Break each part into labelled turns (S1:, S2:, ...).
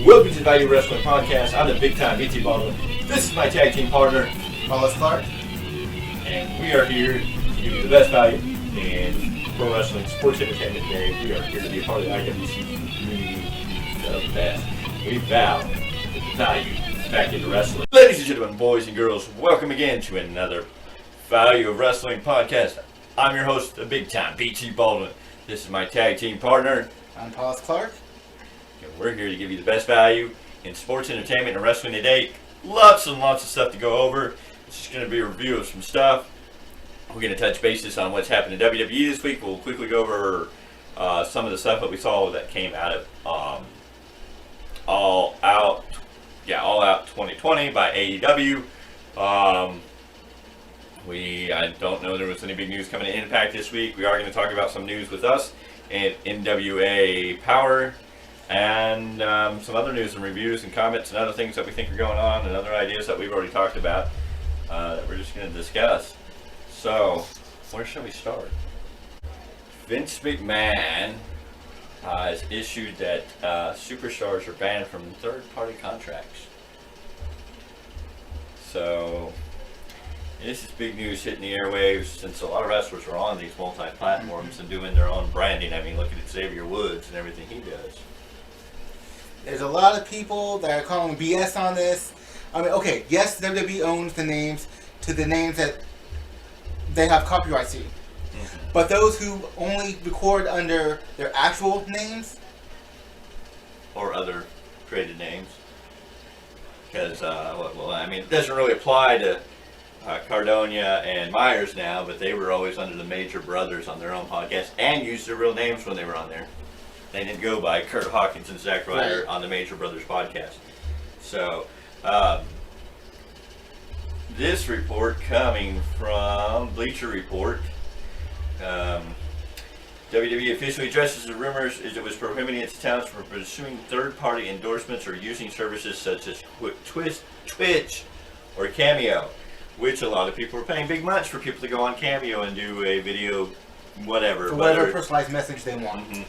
S1: Welcome to the Value Wrestling Podcast. I'm the big time BT Baldwin. This is my tag team partner,
S2: Wallace Clark.
S1: and we are here to give you the best value in pro wrestling, sports entertainment today. We are here to be a part of the IWC community the best. We vow to put the value back into wrestling. Ladies and gentlemen, boys and girls, welcome again to another Value of Wrestling Podcast. I'm your host, the big time BT Baldwin. This is my tag team partner.
S2: I'm Wallace Clark.
S1: And we're here to give you the best value in sports entertainment and wrestling today. Lots and lots of stuff to go over. It's just going to be a review of some stuff. We're going to touch bases on what's happened in WWE this week. We'll quickly go over some of the stuff that we saw that came out of All Out 2020 by AEW. I don't know there was any big news coming in Impact this week. We are going to talk about some news with us and NWA Power. And some other news and reviews and comments and other things that we think are going on and other ideas that we've already talked about that we're just going to discuss. So, where should we start? Vince McMahon has issued that superstars are banned from third-party contracts. So, this is big news hitting the airwaves since a lot of wrestlers are on these multi-platforms and doing their own branding. I mean, look at Xavier Woods and everything he does.
S2: There's a lot of people that are calling BS on this. I mean, okay, yes, WWE owns the names to the names that they have copyright to. Mm-hmm. But those who only record under their actual names
S1: or other created names, because I mean, it doesn't really apply to Cardonia and Myers now, but they were always under the Major Brothers on their own podcast and used their real names when they were on there. They didn't go by Kurt Hawkins and Zack Ryder on the Major Brothers podcast. So, this report coming from Bleacher Report. WWE officially addresses the rumors as it was prohibiting its talents from pursuing third-party endorsements or using services such as Twitch or Cameo, which a lot of people are paying big bucks for people to go on Cameo and do a video, whatever.
S2: For whatever personalized message they want.
S1: Mm-hmm.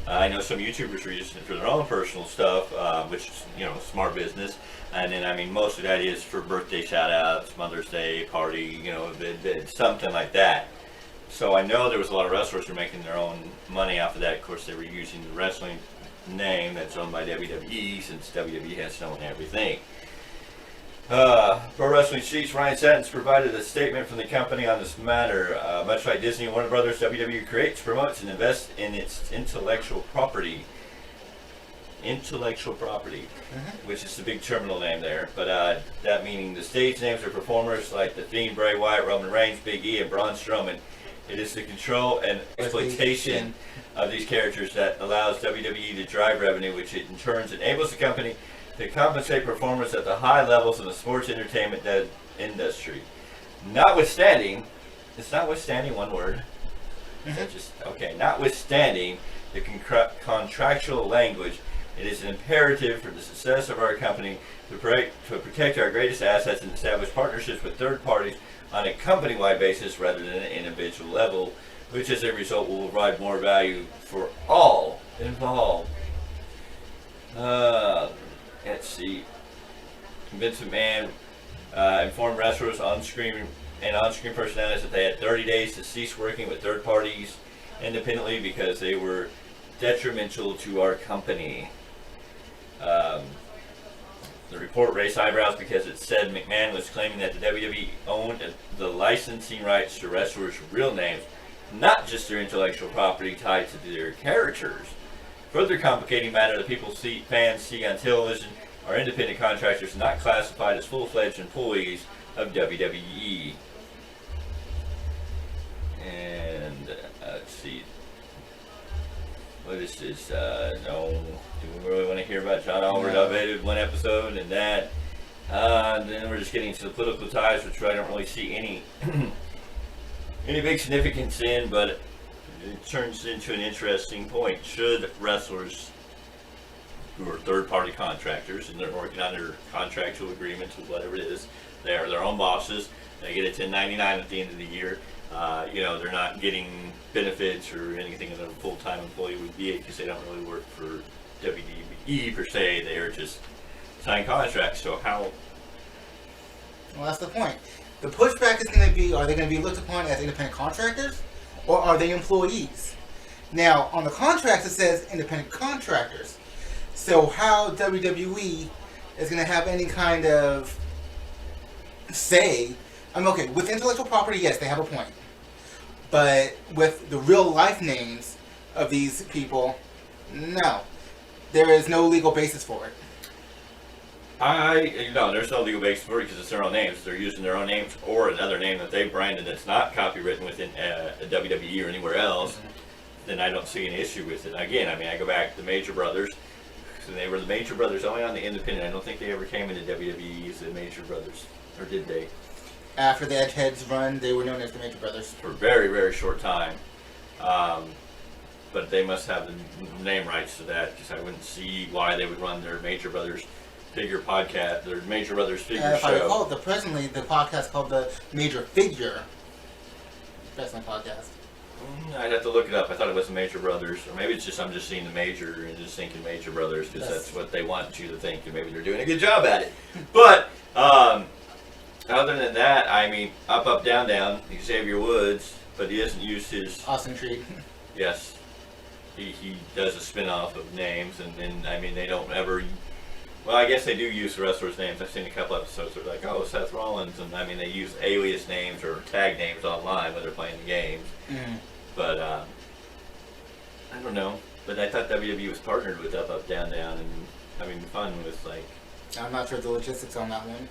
S1: I know some YouTubers are using it for their own personal stuff, which is, smart business. And then, I mean, most of that is for birthday shout-outs, Mother's Day party, something like that. So I know there was a lot of wrestlers who were making their own money off of that. Of course, they were using the wrestling name that's owned by WWE, since WWE has to own everything. Pro Wrestling Sheets, Ryan Satin's provided a statement from the company on this matter. Much like Disney and Warner Brothers, WWE creates, promotes, and invests in its intellectual property. Which is the big terminal name there. But that meaning the stage names of performers like The Fiend, Bray Wyatt, Roman Reigns, Big E, and Braun Strowman. It is the control and exploitation of these characters that allows WWE to drive revenue, which it in turn enables the company to compensate performers at the high levels in the sports entertainment industry. Notwithstanding one word. Notwithstanding the contractual language, it is an imperative for the success of our company to protect our greatest assets and establish partnerships with third parties on a company-wide basis rather than an individual level, which as a result will provide more value for all involved. Let's see. Vince McMahon informed wrestlers on-screen personalities that they had 30 days to cease working with third parties independently because they were detrimental to our company. The report raised eyebrows because it said McMahon was claiming that the WWE owned the licensing rights to wrestlers' real names, not just their intellectual property tied to their characters. Further complicating matter that fans see on television are independent contractors not classified as full-fledged employees of WWE. And let's see. What is this? Do we really want to hear about John Oliver elevated one episode and that? And then we're just getting to the political ties, which I don't really see any big significance in, but it turns into an interesting point. Should wrestlers who are third-party contractors and they're working under contractual agreements with whatever it is, they are their own bosses, they get a 1099 at the end of the year, they're not getting benefits or anything that a full-time employee would be because they don't really work for WWE WWE per se. They are just signed contracts. So how?
S2: Well, that's the point. The pushback is going to be: are they going to be looked upon as independent contractors, or are they employees? Now, on the contracts it says independent contractors. So how WWE is going to have any kind of say? I mean, okay, with intellectual property, yes, they have a point. But with the real life names of these people, no. There is no legal basis for it.
S1: No, there's no legal basis for it because it's their own names. They're using their own names or another name that they branded that's not copywritten within WWE or anywhere else. Mm-hmm. Then I don't see an issue with it. Again, I mean, I go back to the Major Brothers. So they were the Major Brothers only on the independent. I don't think they ever came into WWE as the Major Brothers. Or did they?
S2: After the Edgeheads run, they were known as the Major Brothers.
S1: For a very, very short time. But they must have the name rights to that because I wouldn't see why they would run their Major Brothers figure podcast, their Major Brothers figure show.
S2: If I recall, presently the podcast called the Major Figure Wrestling Podcast.
S1: I'd have to look it up. I thought it was the Major Brothers, or maybe it's just I'm just seeing the Major and just thinking Major Brothers because that's what they want you to think, and maybe they're doing a good job at it. But other than that, I mean, up, down, down. Xavier Woods, but he doesn't use his
S2: Austin Creed.
S1: Yes, he does a spin-off of names, and then I mean they don't ever. Well, I guess they do use the wrestlers' names. I've seen a couple episodes where they're like, oh, Seth Rollins, and I mean they use alias names or tag names online when they're playing the games. Mm-hmm. But I don't know. But I thought WWE was partnered with Up, Down, Down, and having fun with like.
S2: I'm not sure the logistics on that one.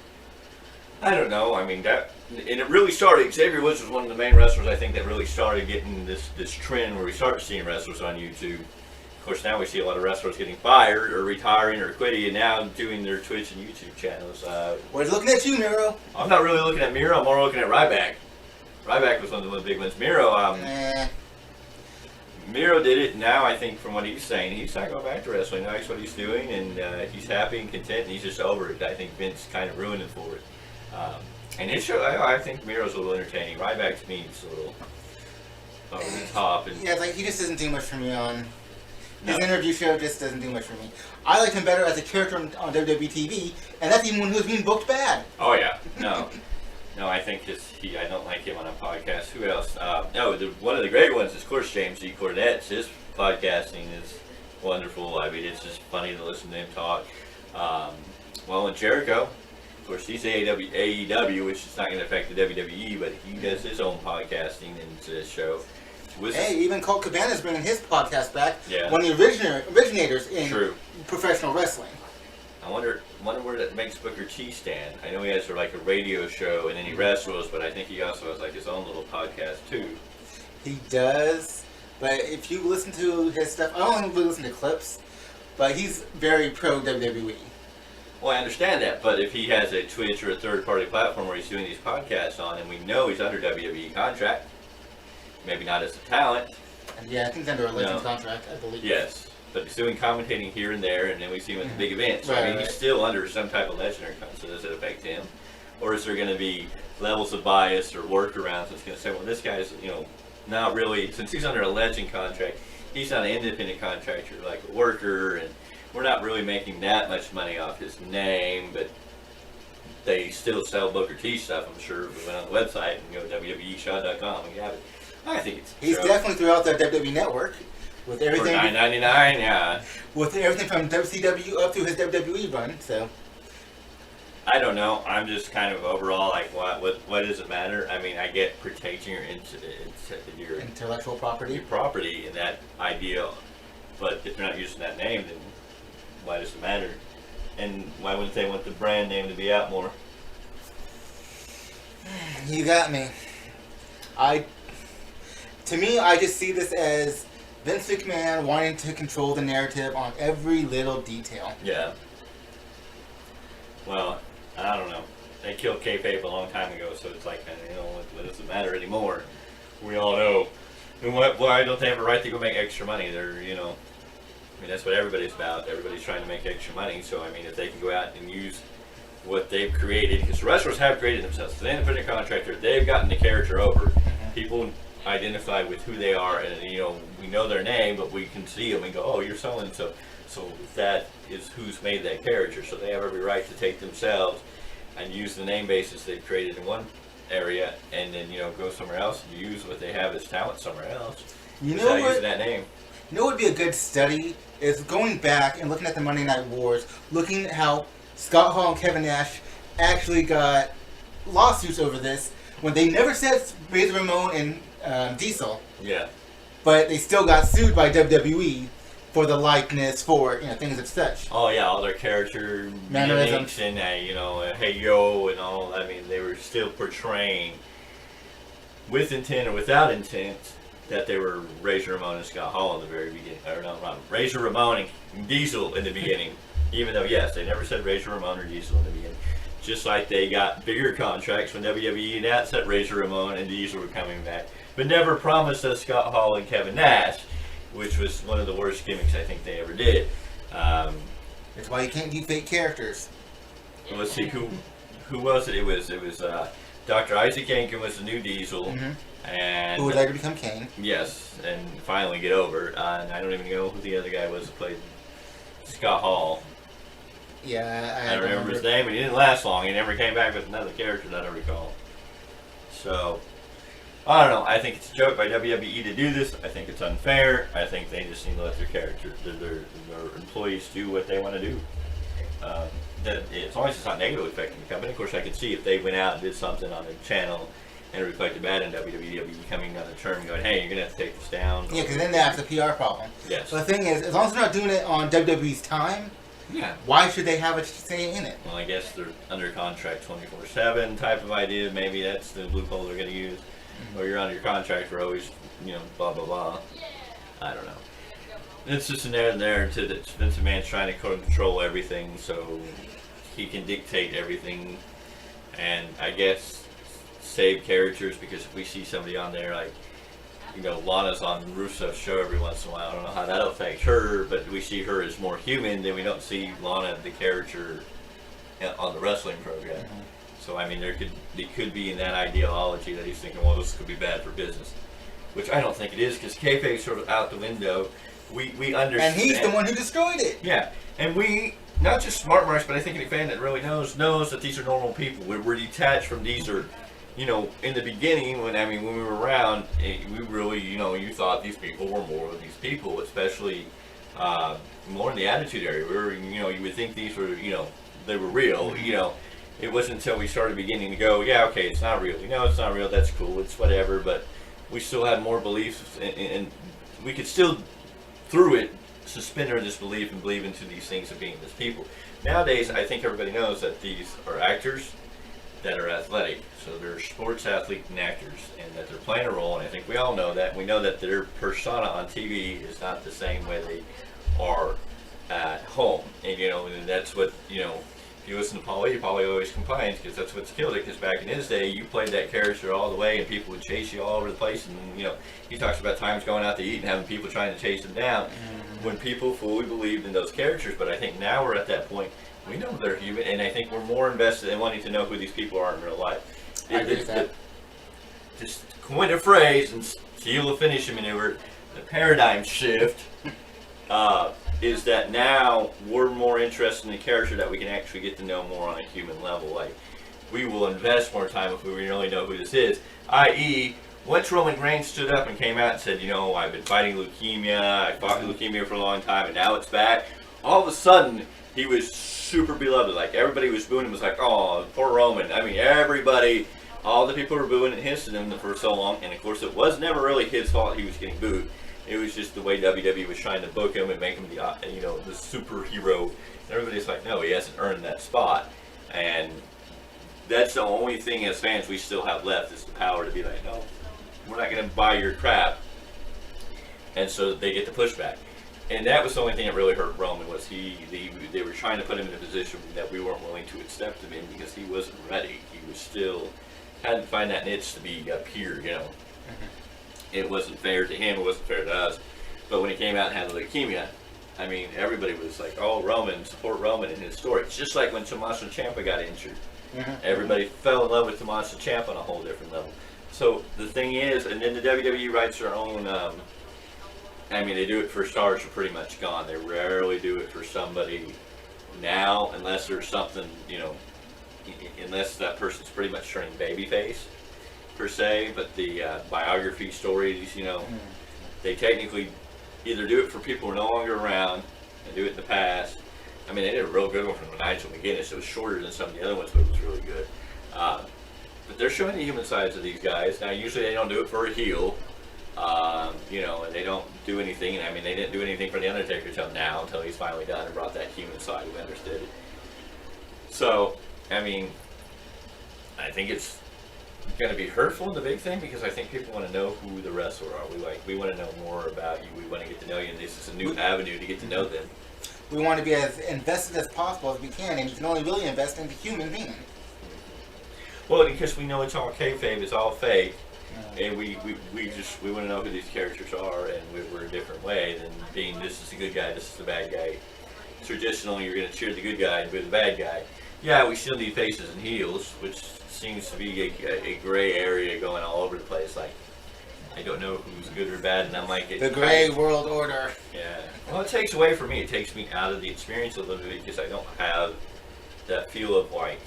S1: I don't know. I mean that, and it really started. Xavier Woods was one of the main wrestlers I think that really started getting this trend where we started seeing wrestlers on YouTube. Of course, now we see a lot of wrestlers getting fired or retiring or quitting, and now doing their Twitch and YouTube channels.
S2: We're looking at you, Miro.
S1: I'm not really looking at Miro. I'm more looking at Ryback. Ryback was one of the big ones. Miro did it. Now I think from what he's saying, he's not going back to wrestling. He likes what he's doing, and he's happy and content, and he's just over it. I think Vince kind of ruined him for it. And his show, I think Miro's a little entertaining. Ryback to me is a little over the top. And
S2: yeah, it's like he just doesn't do much for me on. His interview show just doesn't do much for me. I liked him better as a character on WWE TV, and that's even when he was being booked bad.
S1: Oh yeah, no, I think I don't like him on a podcast. Who else? One of the great ones is, of course, James D. Cornette's. His podcasting is wonderful. I mean, it's just funny to listen to him talk. And Jericho, of course, he's AEW, which is not going to affect the WWE, but he does his own podcasting into his show.
S2: Hey, even Colt Cabana's bringing his podcast back.
S1: Yeah.
S2: One of the originators in professional wrestling.
S1: I wonder where that makes Booker T stand. I know he has like a radio show and then he wrestles, but I think he also has like his own little podcast too.
S2: He does, but if you listen to his stuff, I don't really listen to clips, but he's very pro WWE.
S1: Well, I understand that, but if he has a Twitch or a third-party platform where he's doing these podcasts on, and we know he's under WWE contract, maybe not as a talent.
S2: Yeah, I think he's under a Legends contract, I believe.
S1: Yes, but he's doing commentating here and there, and then we see him at the big events. So, I mean, he's still under some type of legendary contract, so does it affect him? Or is there going to be levels of bias or workarounds that's going to say, well, this guy's, not really, since he's under a legend contract, he's not an independent contractor like a worker, and we're not really making that much money off his name, but they still sell Booker T stuff, I'm sure. If we went on the website and go to www.shaw.com and you have it. I think
S2: he's definitely throughout the WWE network with everything.
S1: For $9.99, yeah.
S2: With everything from WCW up to his WWE run, so.
S1: I don't know. I'm just kind of overall like, what does it matter? I mean, I get protecting your
S2: intellectual property.
S1: Your property and that idea, but if they're not using that name, then why does it matter? And why wouldn't they want the brand name to be out more?
S2: You got me. To me, I just see this as Vince McMahon wanting to control the narrative on every little detail.
S1: Yeah. Well, I don't know. They killed kayfabe a long time ago, so it's like, what does it matter anymore? We all know. And why don't they have a right to go make extra money? They're, I mean, that's what everybody's about. Everybody's trying to make extra money. So, I mean, if they can go out and use what they've created, because the wrestlers have created themselves. As an independent contractor, they've gotten the character over. People identify with who they are, and we know their name, but we can see them and go, oh, you're so and so. So that is who's made that character. So they have every right to take themselves and use the name basis they've created in one area, and then go somewhere else and use what they have as talent somewhere else. Without using that name.
S2: You know what would be a good study is going back and looking at the Monday Night Wars, looking at how Scott Hall and Kevin Nash actually got lawsuits over this when they never said Razor Ramon and Diesel.
S1: Yeah.
S2: But they still got sued by WWE for the likeness, for things of such.
S1: Oh yeah, all their character
S2: mannerisms
S1: and hey yo and all. I mean, they were still portraying with intent or without intent that they were Razor Ramon and Scott Hall in the very beginning. Or no, wrong. Razor Ramon and Diesel in the beginning. Even though, yes, they never said Razor Ramon or Diesel in the beginning. Just like they got bigger contracts when WWE announced that Razor Ramon and Diesel were coming back. But never promised us Scott Hall and Kevin Nash, which was one of the worst gimmicks I think they ever did.
S2: That's why you can't do fake characters.
S1: Well, let's see, who was it? It was Dr. Isaac Yankem was the new Diesel.
S2: Mm-hmm.
S1: And
S2: who would later become Kane.
S1: Yes, and finally get over. And I don't even know who the other guy was that played Scott Hall.
S2: Yeah,
S1: I don't remember his name, and he didn't last long. He never came back with another character that I recall. So, I don't know. I think it's a joke by WWE to do this. I think it's unfair. I think they just need to let their employees do what they want to do. As long as it's not negatively affecting the company. Of course, I could see if they went out and did something on their channel and it reflected bad in WWE coming on the term and going, hey, you're going to have to take this down.
S2: Yeah, because then they have the PR problem.
S1: Yes.
S2: But the thing is, as long as they're not doing it on WWE's time, why should they have a say in it?
S1: Well, I guess they're under contract 24/7 type of idea. Maybe that's the loophole they're going to use. Mm-hmm. Or you're under your contract for always, blah, blah, blah. I don't know. It's just a narrative that Vince McMahon's trying to control everything so he can dictate everything. And I guess save characters, because if we see somebody on there like, Lana's on Rusev's show every once in a while, I don't know how that'll affect her, but we see her as more human than we don't see Lana, the character, on the wrestling program. Mm-hmm. So, I mean, it could be in that ideology that he's thinking, well, this could be bad for business. Which I don't think it is, because kayfabe's sort of out the window. We understand.
S2: And he's the one who destroyed it.
S1: Yeah. And we, not just smart marks, but I think any fan that really knows that these are normal people. We're detached from these are, in the beginning, when we were around, we really, you thought these people were more of these people, especially more in the attitude area. We were, you would think these were, they were real, It wasn't until we started beginning to go, yeah, okay, it's not real. It's not real, that's cool, it's whatever, but we still had more beliefs, and we could still, through it, suspend our disbelief and believe into these things of being these people. Nowadays, I think everybody knows that these are actors that are athletic. So they're sports athletes and actors, and that they're playing a role, and I think we all know that. We know that their persona on TV is not the same way they are at home. And, and that's what, if you listen to Paulie always complains, because that's what's killed it, because back in his day, you played that character all the way, and people would chase you all over the place, and, he talks about times going out to eat and having people trying to chase him down, when people fully believed in those characters. But I think now we're at that point, we know they're human, and I think we're more invested in wanting to know who these people are in real life.
S2: I agree with that.
S1: Just coin a phrase and steal a finishing maneuver. The paradigm shift is that now we're more interested in the character that we can actually get to know more on a human level. Like, we will invest more time if we really know who this is. I.e., once Roman Reigns stood up and came out and said, I've been fighting leukemia, I fought leukemia for a long time, and now it's back. All of a sudden, he was super beloved. Like, everybody was booing him. It was like, oh, poor Roman. I mean, everybody, all the people were booing and hissing him for so long. And, of course, it was never really his fault he was getting booed. It was just the way WWE was trying to book him and make him the, the superhero. And everybody's like, no, he hasn't earned that spot. And that's the only thing as fans we still have left, is the power to be like, no, we're not going to buy your crap. And so they get the pushback. And that was the only thing that really hurt Roman, was they were trying to put him in a position that we weren't willing to accept him in, because he wasn't ready. He was still, had to find that niche to be up here, It wasn't fair to him, it wasn't fair to us. But when he came out and had leukemia, I mean, everybody was like, oh, Roman, support Roman in his story. It's just like when Tommaso Ciampa got injured. Everybody fell in love with Tommaso Ciampa on a whole different level. So the thing is, and then the WWE writes their own I mean, they do it for stars who are pretty much gone. They rarely do it for somebody now, unless there's something, unless that person's pretty much turning babyface, per se. But the biography stories, they technically either do it for people who are no longer around and do it in the past. I mean, they did a real good one from Nigel McGuinness. It was shorter than some of the other ones, but it was really good. But they're showing the human sides of these guys. Now, usually they don't do it for a heel, and they don't do anything. And I mean, they didn't do anything for The Undertaker until now, until he's finally done and brought that human side, we understood it. So, I mean, I think it's going to be hurtful in the big thing, because I think people want to know who the wrestler are. We want to know more about you. We want to get to know you, and this is a new avenue to get to know them.
S2: We want to be as invested as possible as we can, and you can only really invest in the human being.
S1: Well, because we know it's all kayfabe, it's all fake, and we want to know who these characters are, and we're a different way than being this is the good guy, this is the bad guy. Traditionally, you're going to cheer the good guy and be the bad guy. Yeah, we still need faces and heels, which seems to be a gray area going all over the place. Like, I don't know who's good or bad, and I'm like...
S2: The gray world order.
S1: Yeah. Well, it takes away from me. It takes me out of the experience a little bit, because I don't have that feel of, like,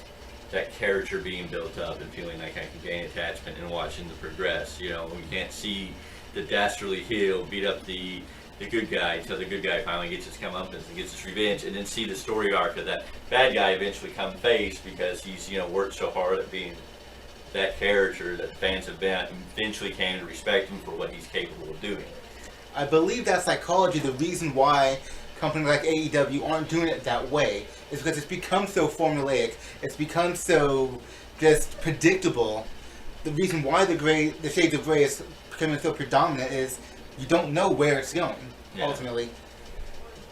S1: that character being built up and feeling like I can gain attachment and watching the progress. We can't see the dastardly heel beat up the good guy until the good guy finally gets his comeuppance and gets his revenge, and then see the story arc of that bad guy eventually come face because he's worked so hard at being that character that fans have eventually came to respect him for what he's capable of doing.
S2: I believe that psychology, the reason why companies like AEW aren't doing it that way, is because it's become so formulaic. It's become so just predictable. The reason why the shades of gray is becoming so predominant is you don't know where it's going, ultimately.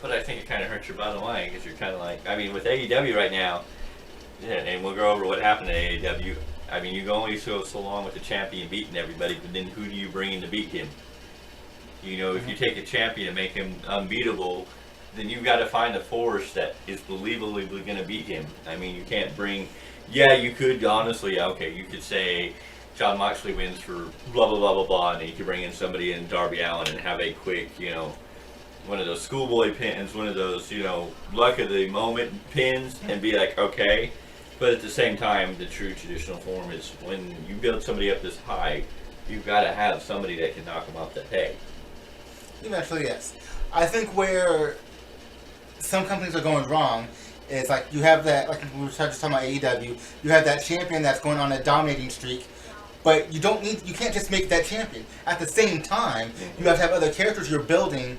S1: But I think it kind of hurts your bottom line, because you're kind of like, I mean, with AEW right now, and we'll go over what happened at AEW. I mean, you can only go so long with the champion beating everybody, but then who do you bring in to beat him? If you take a champion and make him unbeatable, then you've got to find a force that is believably going to beat him. I mean, you can't bring... Yeah, you could, honestly, you could say John Moxley wins for blah, blah, blah, blah, blah, and you could bring in somebody in Darby Allin and have a quick, one of those schoolboy pins, one of those, luck of the moment pins, and be like, okay. But at the same time, the true traditional form is when you build somebody up this high, you've got to have somebody that can knock them off the peg.
S2: Eventually, yes. I think where some companies are going wrong is, like, you have that, like we were just talking about AEW, you have that champion that's going on a dominating streak, but you can't just make that champion. At the same time, you have to have other characters you're building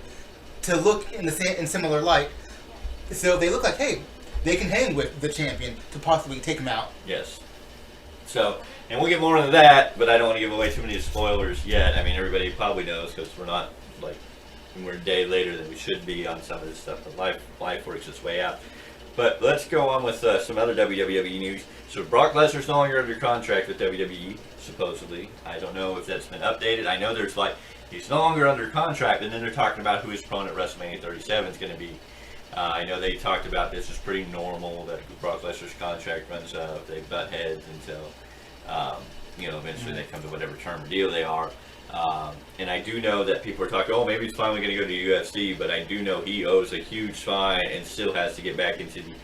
S2: to look in similar light, so they look like, hey, they can hang with the champion to possibly take him out.
S1: Yes. So, and we'll get more into that, but I don't want to give away too many spoilers yet. I mean, everybody probably knows, because we're not, we're a day later than we should be on some of this stuff, but life works its way out. But let's go on with some other WWE news. So Brock Lesnar's no longer under contract with WWE, supposedly. I don't know if that's been updated. I know there's he's no longer under contract, and then they're talking about who his opponent at WrestleMania 37 is going to be. I know they talked about this is pretty normal, that Brock Lesnar's contract runs out, they butt heads until, eventually they come to whatever term or deal they are. And I do know that people are talking, maybe he's finally going to go to the UFC, but I do know he owes a huge fine and still has to get back into the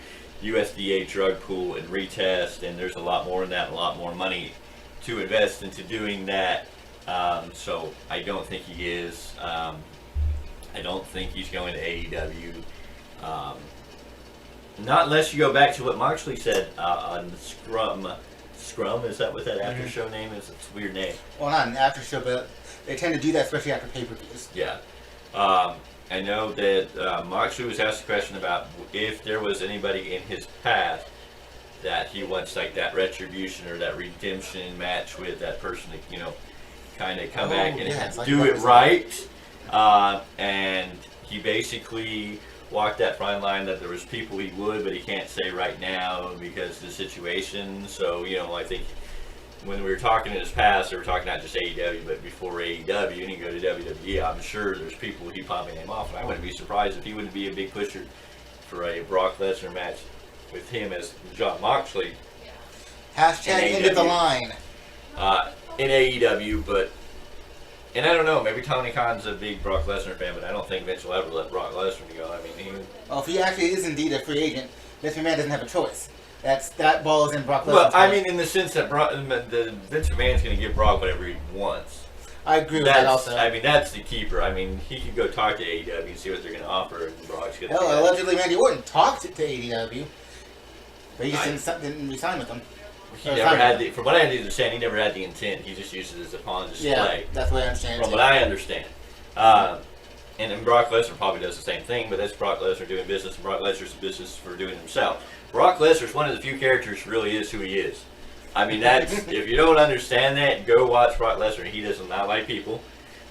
S1: USDA drug pool and retest, and there's a lot more in that, a lot more money to invest into doing that. So I don't think he is. I don't think he's going to AEW. Not unless you go back to what Moxley said on Scrum. Scrum, is that what that after show name is? It's a weird name.
S2: Well, not an after show, but they tend to do that, especially after pay-per-views.
S1: Yeah. I know that Moxley was asked a question about if there was anybody in his past that he wants that retribution or that redemption match with that person to, kind of come back and do it right. And he basically walked that fine line that there was people he would, but he can't say right now because of the situation. So, I think when we were talking in his past, we were talking not just AEW, but before AEW, and he go to WWE, I'm sure there's people he'd probably name off, and I wouldn't be surprised if he wouldn't be a big pusher for a Brock Lesnar match with him as John Moxley.
S2: Hashtag end of the line.
S1: In AEW, but And I don't know, maybe Tony Khan's a big Brock Lesnar fan, but I don't think Vince will ever let Brock Lesnar go. I mean,
S2: Well, if he actually is indeed a free agent, Vince McMahon doesn't have a choice. That ball is in Brock Lesnar's
S1: well, I
S2: court.
S1: mean, in the sense that the Vince McMahon's going to give Brock whatever he wants.
S2: I agree with that also.
S1: I mean, that's the keeper. I mean, he could go talk to AEW and see what they're going to offer, and Brock's going to.
S2: Hell, allegedly Randy Orton talked to AEW, but he just didn't resign with them.
S1: He never had the. From what I understand, he never had the intent. He just used it as a pawn display.
S2: Yeah, that's what I understand.
S1: From what I understand. And then Brock Lesnar probably does the same thing, but that's Brock Lesnar doing business, and Brock Lesnar's business for doing himself. Brock Lesnar's one of the few characters who really is who he is. I mean, that's if you don't understand that, go watch Brock Lesnar. He does not like people.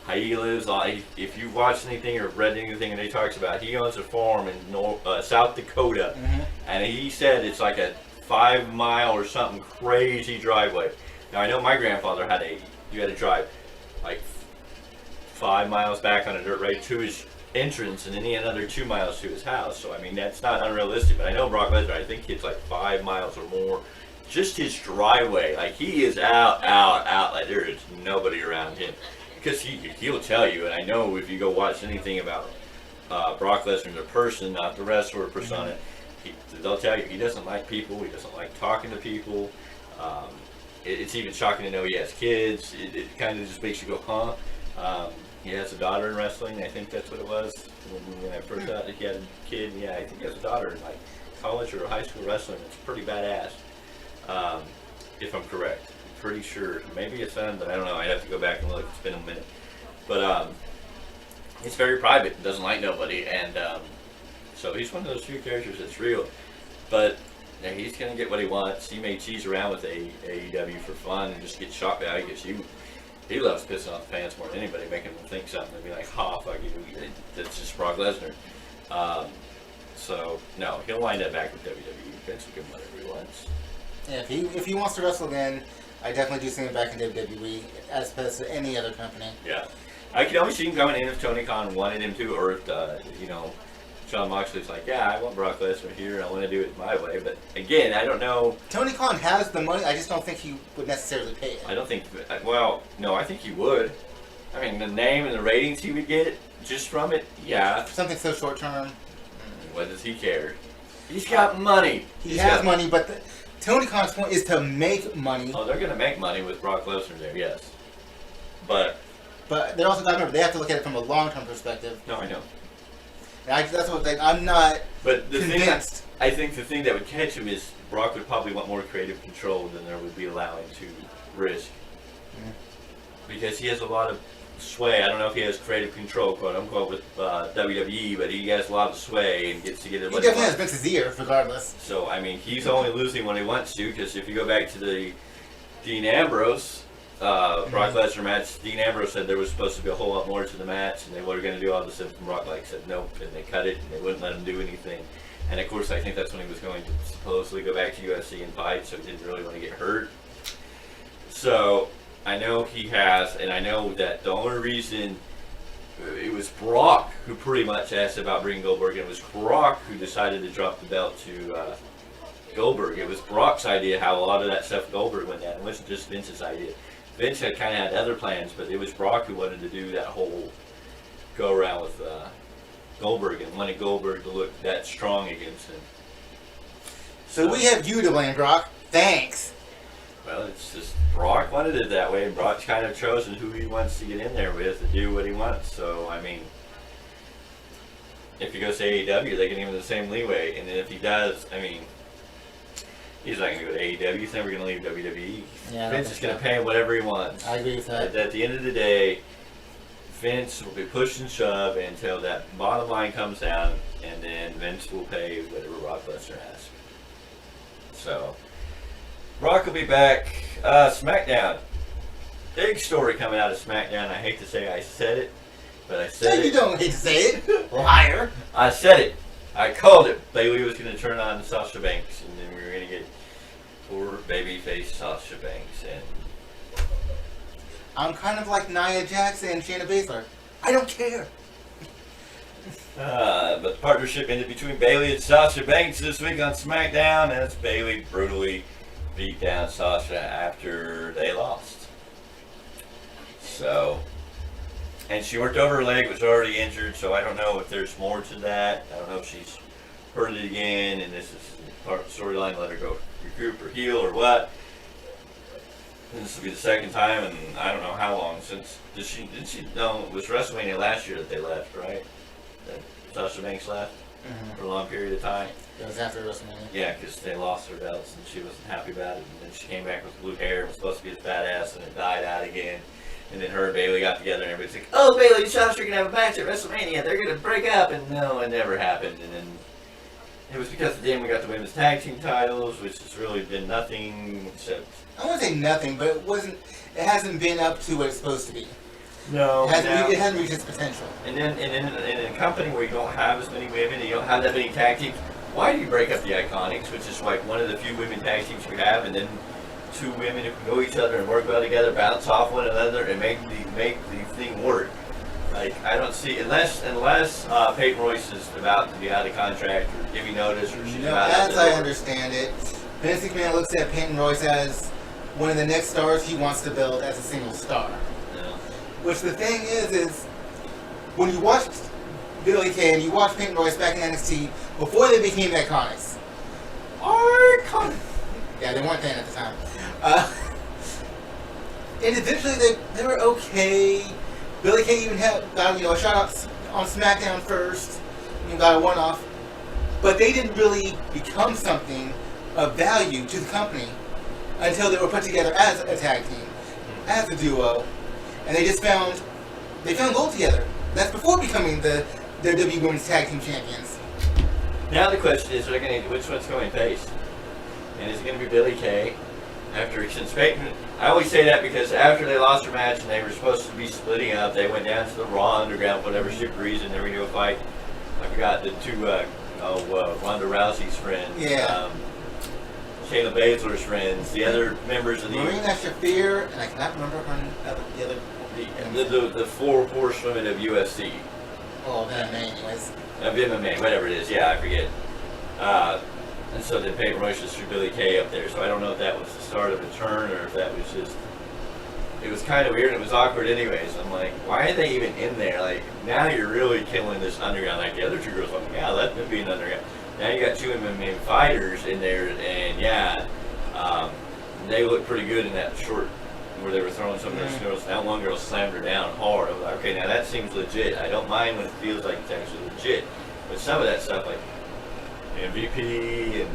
S1: How he lives on. If you've watched anything or read anything that he talks about, he owns a farm in South Dakota, and he said it's like a 5-mile or something crazy driveway. Now I know my grandfather you had to drive like 5 miles back on a dirt road to his entrance, and then he had another 2 miles to his house. So I mean, that's not unrealistic. But I know Brock Lesnar, I think it's like 5 miles or more. Just his driveway, like he is out. Like there is nobody around him, because he'll tell you. And I know if you go watch anything about Brock Lesnar, the person, not the wrestler persona, they'll tell you he doesn't like people. He doesn't like talking to people. It's even shocking to know he has kids. It kind of just makes you go, huh? He has a daughter in wrestling. I think that's what it was when I first thought that he had a kid. Yeah, I think he has a daughter in like college or high school wrestling. It's pretty badass. If I'm correct, I'm pretty sure. Maybe a son, but I don't know. I'd have to go back and look. It's been a minute. But he's very private. Doesn't like nobody, and so he's one of those few characters that's real. But yeah, he's gonna get what he wants. He may cheese around with AEW for fun and just get shot value because he loves pissing off the fans more than anybody, making them think something and be like, "Ha, fuck you." That's just Brock Lesnar. So no, he'll wind up back with WWE. Vince will give him whatever he wants.
S2: Yeah, if he wants to wrestle again, I definitely do see him back in WWE as opposed to any other company.
S1: Yeah, I can always see him coming in if Tony Khan wanted him to, or if John Moxley's like, yeah, I want Brock Lesnar here, I want to do it my way. But again, I don't know.
S2: Tony Khan has the money. I just don't think he would necessarily pay it.
S1: I don't think. Well, no, I think he would. I mean, the name and the ratings he would get just from it, yeah.
S2: Something so short term.
S1: What does he care? He's got money.
S2: He has money, but Tony Khan's point is to make money.
S1: Oh, they're going to make money with Brock Lesnar there, yes. But
S2: they also got to remember, they have to look at it from a long-term perspective.
S1: No, I know.
S2: That's what I'm not convinced.
S1: I think the thing that would catch him is Brock would probably want more creative control than there would be allowing to risk. Because he has a lot of sway. I don't know if he has creative control, quote unquote, with WWE, but he has a lot of sway and gets to get it.
S2: He definitely has Vince's ear, regardless.
S1: So I mean, he's only losing when he wants to. Because if you go back to the Dean Ambrose Brock Lesnar match, Dean Ambrose said there was supposed to be a whole lot more to the match, and they were going to do all this stuff. And Brock said nope, and they cut it, and they wouldn't let him do anything. And of course, I think that's when he was going to supposedly go back to UFC and fight, so he didn't really want to get hurt. So I know he has, and I know that the only reason it was Brock who pretty much asked about bringing Goldberg, and it was Brock who decided to drop the belt to Goldberg. It was Brock's idea how a lot of that stuff Goldberg went down. It wasn't just Vince's idea. Vince had kind of had other plans, but it was Brock who wanted to do that whole go around with Goldberg and wanted Goldberg to look that strong against him.
S2: So we have you to blame, Brock. Thanks.
S1: Well, it's just Brock wanted it that way, and Brock's kind of chosen who he wants to get in there with to do what he wants. So, I mean, if he goes to AEW, they can give him the same leeway. And then if he does, I mean, he's not going to go to AEW. He's never going to leave WWE.
S2: Yeah,
S1: Vince is going to pay him whatever he wants.
S2: I agree with that.
S1: At the end of the day, Vince will be push and shove until that bottom line comes down, and then Vince will pay whatever Brock Lesnar asks. So Brock will be back. SmackDown. Big story coming out of SmackDown. I hate to say I said it, but I said it.
S2: You don't hate to say it. Liar.
S1: I said it. I called it. Bayley was going to turn on Sasha Banks, and then we were going to get poor babyface Sasha Banks. And
S2: I'm kind of like Nia Jax and Shayna Baszler. I don't care.
S1: But the partnership ended between Bayley and Sasha Banks this week on SmackDown as Bayley brutally beat down Sasha after they lost. So, And she worked over her leg, was already injured, so I don't know if there's more to that. I don't know if she's hurt it again, and this is part of the storyline, let her go recoup or heal or what. And this will be the second time, and I don't know how long since. Did she? No, it was WrestleMania last year that they left, right? That Sasha Banks left for a long period of time.
S2: It was after WrestleMania.
S1: Yeah, because they lost her belts, and she wasn't happy about it. And then she came back with blue hair, and was supposed to be this badass, and it died out again. And then her and Bayley got together, and everybody's like, "Oh, Bayley and Sasha are gonna have a match at WrestleMania. They're gonna break up." And no, it never happened. And then it was because then we got the women's tag team titles, which has really been nothing except.
S2: I won't say nothing, but it wasn't. It hasn't been up to what it's supposed to be.
S1: No,
S2: it hasn't reached its potential.
S1: And then in a company where you don't have as many women, and you don't have that many tag teams, why do you break up the Iconics, which is like one of the few women tag teams you have, and then two women who can know each other and work well together, bounce off one another, and make the thing work? Like, I don't see, unless Peyton Royce is about to be out of contract or giving notice, or she's about out
S2: as I understand it, Vince McMahon looks at Peyton Royce as one of the next stars he wants to build as a single star.
S1: Yeah.
S2: Which the thing is when you watched Billy Kay and you watched Peyton Royce back in NXT before they became the Iconics. Yeah, they weren't then at the time. And eventually they were okay. Billy Kay even got a shout out on SmackDown first. Got a one-off. But they didn't really become something of value to the company until they were put together as a tag team, as a duo, and they found gold together. That's before becoming their WWE Women's Tag Team Champions.
S1: Now the question is, which one's going face? And is it going to be Billy Kay? Since Peyton, I always say that because after they lost their match and they were supposed to be splitting up, they went down to the Raw Underground for whatever stupid reason. They were going to fight. I forgot the two. Ronda Rousey's friends.
S2: Yeah.
S1: Shayna Baszler's friends. The other members of the.
S2: Marina Shafir, and I cannot remember the other.
S1: The four horsewomen of UFC.
S2: Oh, MMA, anyways.
S1: Of MMA, whatever it is. Yeah, I forget. And so then Peyton Royce just threw Billy Kay up there. So I don't know if that was the start of a turn or if that was just. It was kind of weird and it was awkward anyways. I'm like, why are they even in there? Like, now you're really killing this underground. Like, the other two girls, like, yeah, let them be an underground. Now you got two MMA fighters in there, and yeah, they look pretty good in that short where they were throwing some of those girls. That one girl slammed her down hard. I was like, okay, now that seems legit. I don't mind when it feels like it's actually legit. But some of that stuff, like MVP and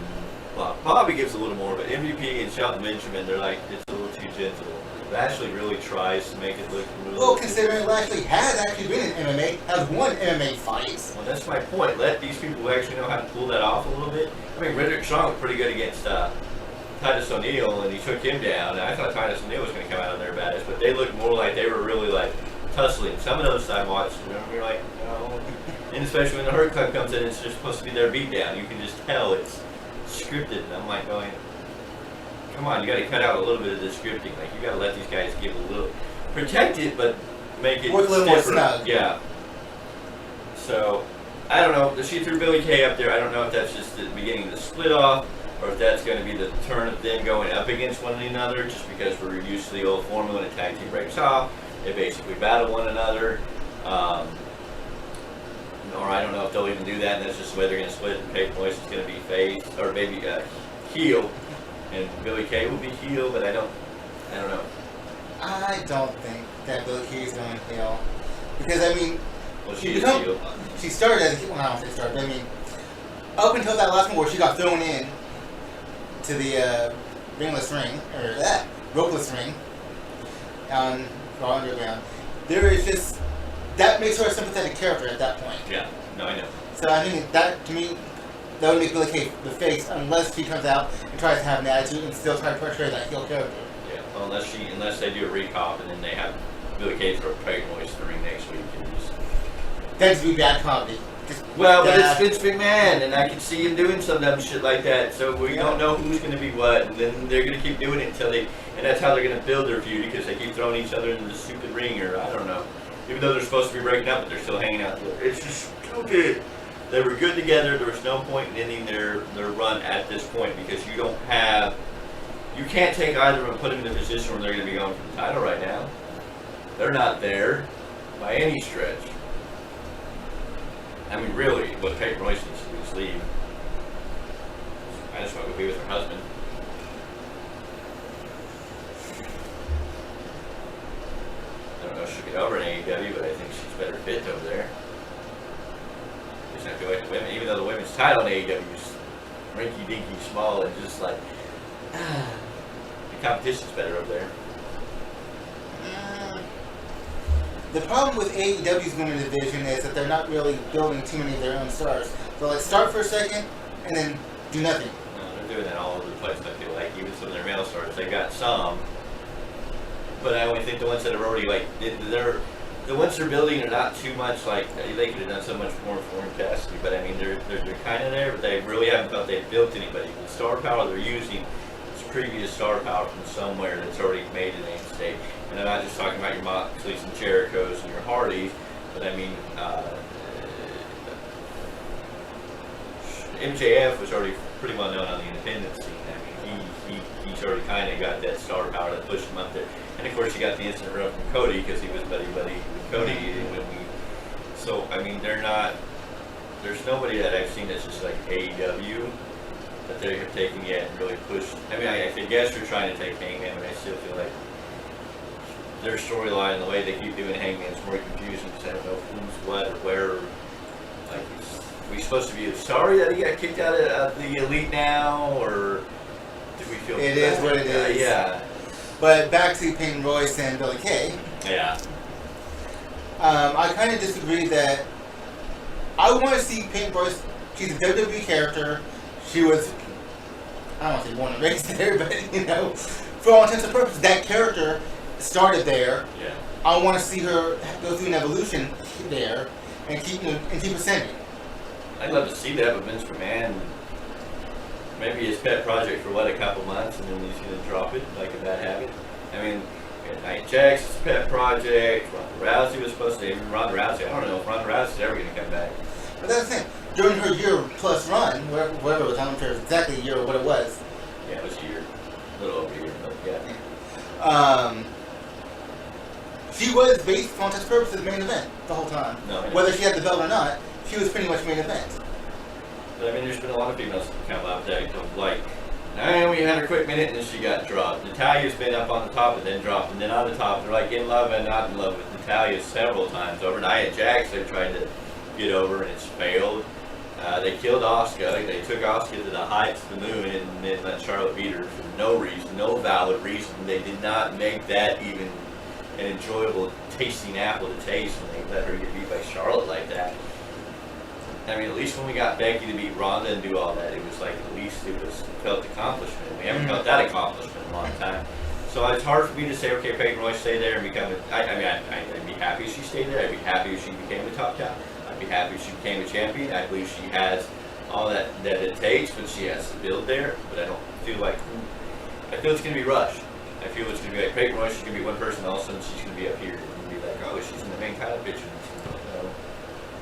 S1: Bobby gives a little more, but MVP and Shelton Benjamin, they're like, it's a little too gentle. Lashley really tries to make it look really.
S2: Well, considering Lashley has actually been in MMA, has won MMA fights.
S1: Well, that's my point. Let these people who actually know how to pull that off a little bit. I mean, Roderick Strong was pretty good against Titus O'Neil, and he took him down. And I thought Titus O'Neil was going to come out on their badass, but they looked more like they were really like tussling. Some of those I watched, you're like, no. And especially when the Hurt Club comes in, it's just supposed to be their beatdown. You can just tell it's scripted, and I'm like going. Come on, you got to cut out a little bit of the scripting. Like, you got to let these guys give a little, protect it, but make it
S2: work a little more snug.
S1: Yeah. So, I don't know. She threw Billy Kay up there. I don't know if that's just the beginning of the split off, or if that's going to be the turn of them going up against one another. Just because we're used to the old formula when a tag team breaks off, they basically battle one another. Or I don't know if they'll even do that, and that's just the way they're going to split. And Peyton Royce is going to be face, or maybe heel. And Billy Kay will be heel, but I don't know.
S2: I don't think that Billy Kay is going to heel. Because, I mean...
S1: Well, she is heel.
S2: She started as a heel. Well, I don't say started, but I mean... Up until that last one where she got thrown in to the ringless ring, or that, ropeless ring, on Raw Underground, there is just... That makes her a sympathetic character at that point.
S1: Yeah. No, I know.
S2: So, I mean, that, to me... That would make Billy Kay the face, unless she comes out and tries to have an attitude and still try to portray that heel character.
S1: Yeah, well, unless they do a recop and then they have Billy Kay throw Peyton Royce in the ring next week and just.
S2: That'd be bad comedy.
S1: Well, but it's Vince McMahon, and I can see him doing some dumb shit like that. So we don't know who's going to be what, and then they're going to keep doing it until they, and that's how they're going to build their feud because they keep throwing each other into the stupid ring, or I don't know. Even though they're supposed to be breaking up, but they're still hanging out. It's just stupid. They were good together. There was no point in ending their run at this point because you can't take either of them and put them in a position where they're going to be going for the title right now. They're not there. by any stretch. I mean, really, what Peyton Royce needs to do is leave. I just want to be with her husband. I don't know if she'll get over in AEW, but I think she's better fit over there. I feel like the women, even though the women's title in AEW is rinky-dinky small and just like, the competition's better over there.
S2: The problem with AEW's women's division is that they're not really building too many of their own stars. They'll like start for a second and then do nothing.
S1: No, they're doing that all over the place. I feel like even some of their male stars, they got some, but I only think the ones that are already like the ones they're building are not too much like they could have done so much more for Cassidy. But I mean they're kind of there, but they really haven't felt they've built anybody. The star power they're using is previous star power from somewhere that's already made a name state. And I'm not just talking about your Moxleys and Jerichos and your Hardys, but I mean, MJF was already pretty well known on the independent scene. I mean, he's already kind of got that star power that pushed him up there. And of course, you got the instant run from Cody because he was buddy with Cody. So I mean, there's nobody that I've seen that's just like AEW that they're taking yet and really pushed. I mean, I guess they're trying to take Hangman, but I still feel like their storyline and the way they keep doing Hangman is more confusing because I don't know who's what or where. Like, are we supposed to be sorry that he got kicked out of the Elite now, or do we feel
S2: it is what it is?
S1: Yeah.
S2: But back to Peyton Royce and Billie Kay.
S1: Yeah.
S2: I kind of disagree that I want to see Peyton Royce. She's a WWE character. She was, I don't want to say born and raised there, but you know, for all intents and purposes, that character started there.
S1: Yeah.
S2: I want to see her go through an evolution there and keep ascending.
S1: I'd love to see that, but Vince McMahon, maybe his pet project for a couple months, and then he's going to drop it like a bad habit. I mean, Nia Jax's pet project. Ronda Rousey was supposed to. Even Ronda Rousey, I don't know if Ronda Rousey's ever going to come back.
S2: But that's the thing. During her year-plus run, whatever it was, I don't care exactly a year or what it was.
S1: Yeah, it was a year, a little over a year, but
S2: yeah. She was based for all intents and purposes main event the whole time.
S1: No,
S2: whether she had the belt or not, she was pretty much main event.
S1: But I mean, there's been a lot of females that come up that like, we had her quick minute and then she got dropped. Natalia's been up on the top and then dropped, and then on the top they're like in love and not in love with Natalia several times over. Nia Jax they tried to get over and it's failed. They killed Asuka. They took Asuka to the heights of the moon and then let Charlotte beat her for no reason, no valid reason. They did not make that even an enjoyable tasting apple to taste when they let her get beat by Charlotte like that. I mean, at least when we got Becky to beat Ronda and do all that, it was like at least it was felt accomplishment. We haven't felt that accomplishment in a long time. So it's hard for me to say, okay, Peyton Royce stay there and become I'd be happy if she stayed there. I'd be happy if she became a top talent. I'd be happy if she became a champion. I believe she has all that it takes, but she has to build there. But I don't feel like, I feel it's going to be rushed. I feel it's going to be like Peyton Royce is going to be one person, all of a sudden she's going to be up here and be like, oh, she's in the main title picture.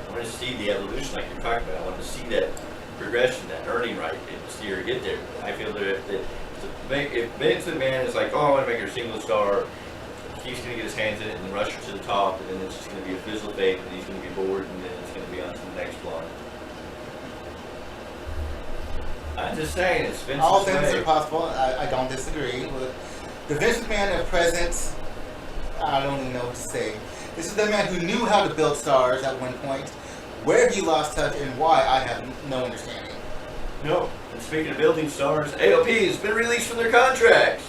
S1: I want to see the evolution like you're talking about. I want to see that progression, that earning right, and see her get there. I feel that if Vince McMahon is like, oh, I want to make her a single star, he's going to get his hands in it and rush her to the top, and then it's just going to be a fizzle fade, and he's going to be bored, and then it's going to be on to the next blonde. I'm just saying, it's Vince's
S2: all things
S1: way.
S2: are possible. I don't disagree with the Vince McMahon of present. I don't even know what to say. This is the man who knew how to build stars at one point. Where he lost touch and why, I have no understanding.
S1: No. And speaking of building stars, AOP has been released from their contracts.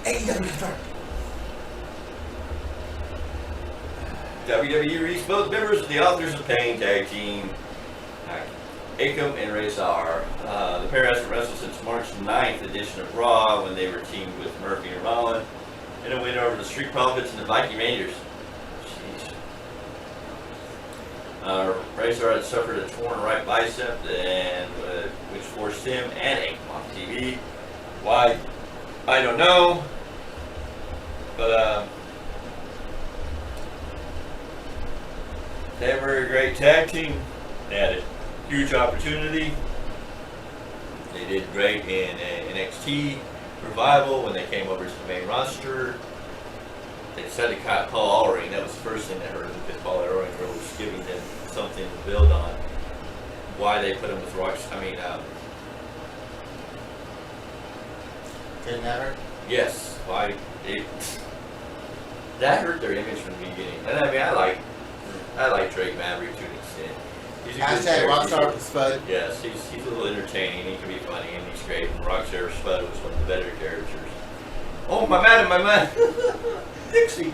S2: AEW confirmed.
S1: WWE released both members of the Authors of Pain tag team, Akam and Razor. The pair hasn't wrestled since March 9th edition of Raw when they were teamed with Murphy and Rollin in a win over the Street Profits and the Viking Rangers. Razor had suffered a torn right bicep, and which forced him and Akam off TV. Why? I don't know. But they were a great tag team. They had a huge opportunity. They did great in NXT Revival when they came over to the main roster. they decided to cut Paul Ellering. That was the first thing that hurt them, because Paul Ellering really was giving them something to build on. Why they put him with Rox?
S2: Didn't matter.
S1: Yes. Why? That hurt their image from the beginning. And I like Drake Maverick to an extent. He's a good
S2: Hashtag
S1: character.
S2: Rockstar Spud.
S1: Yes, he's a little entertaining. He can be funny, and he's great. And Rockstar Spud was one of the better characters. Oh, my man, Dixie.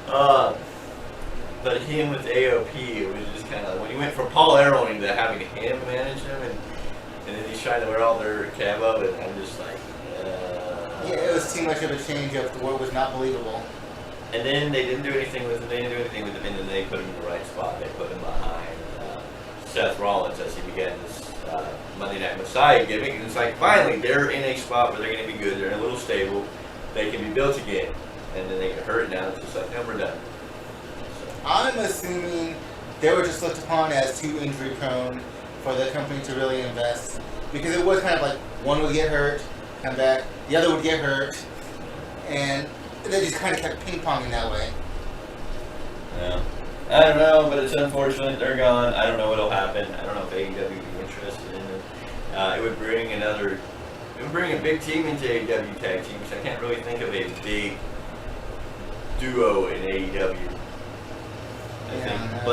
S1: But him with AOP, it was just kind of when he went from Paul Ellering to having him manage him, and then he's trying to wear all their camo, and I'm just like.
S2: Yeah, it was too much of a change up. The word was not believable.
S1: And then they didn't do anything with him. And then they put him in the right spot. They put him behind Seth Rollins as he began this Monday Night Messiah gimmick. And it's like, finally, they're in a spot where they're going to be good. They're in a little stable. They can be built again. And then they get hurt. Now it's just like, no, we're done. So.
S2: I'm assuming they were just looked upon as too injury prone for the company to really invest. Because it was kind of like one would get hurt, come back, the other would get hurt, and they just kind of kept ping-ponging that way.
S1: Yeah. I don't know, but it's unfortunate. They're gone. I don't know what'll happen. I don't know if AEW would be interested in it. It would bring a big team into AEW tag teams. I can't really think of a big duo in AEW. I think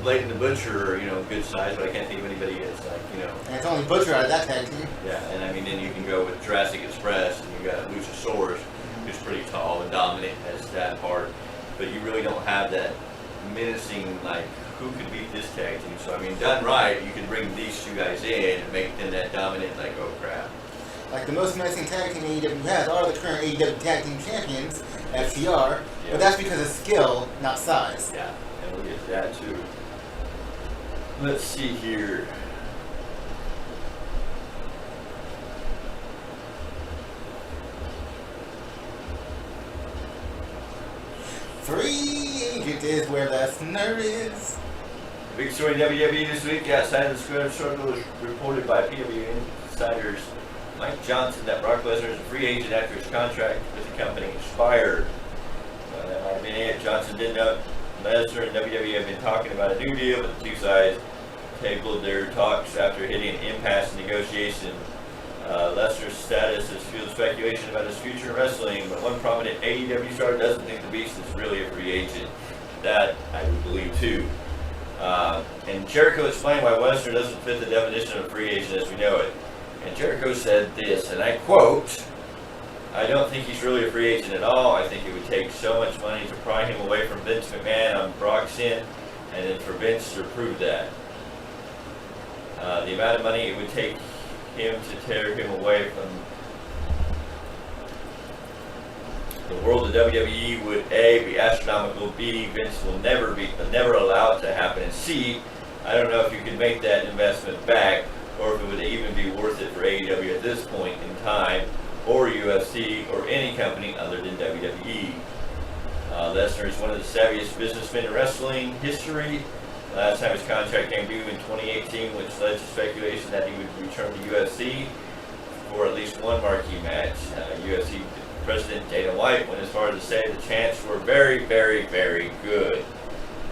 S1: Blake and the Butcher are, good size, but I can't think of anybody that's
S2: And it's only Butcher out of that tag team.
S1: Yeah, and then you can go with Jurassic Express, and you got Luchasaurus, who's pretty tall and dominant as that part, but you really don't have that menacing, who could beat this tag team? So, done right, you can bring these two guys in and make them that dominant, oh crap.
S2: The most menacing tag team AEW has are the current AEW tag team champions, FTR, but that's because of skill, not size.
S1: Yeah, and we'll get to that too. Let's see here.
S2: Free agent is where Lesnar is.
S1: Big story in WWE this week. Outside of the square circle was reported by PW insiders Mike Johnson that Brock Lesnar is a free agent after his contract with the company expired. That might have been it. Johnson did note Lesnar and WWE have been talking about a new deal, but the two sides tabled their talks after hitting an impasse in negotiation. Lesnar's status has fueled speculation about his future in wrestling, but one prominent AEW star doesn't think the Beast is really a free agent. That I would believe too. And Jericho explained why Lesnar doesn't fit the definition of a free agent as we know it. And Jericho said this, and I quote, "I don't think he's really a free agent at all. I think it would take so much money to pry him away from Vince McMahon on Brock's end, and then for Vince to prove that. The amount of money it would take him to tear him away from the world of WWE would A, be astronomical, B, Vince will never allow it to happen, and C, I don't know if you can make that investment back, or if it would even be worth it for AEW at this point in time, or UFC, or any company other than WWE. Lesnar is one of the savviest businessmen in wrestling history. Last time his contract came due in 2018, which led to speculation that he would return to UFC for at least one marquee match. UFC President Dana White went as far as to say the chances were very, very, very good.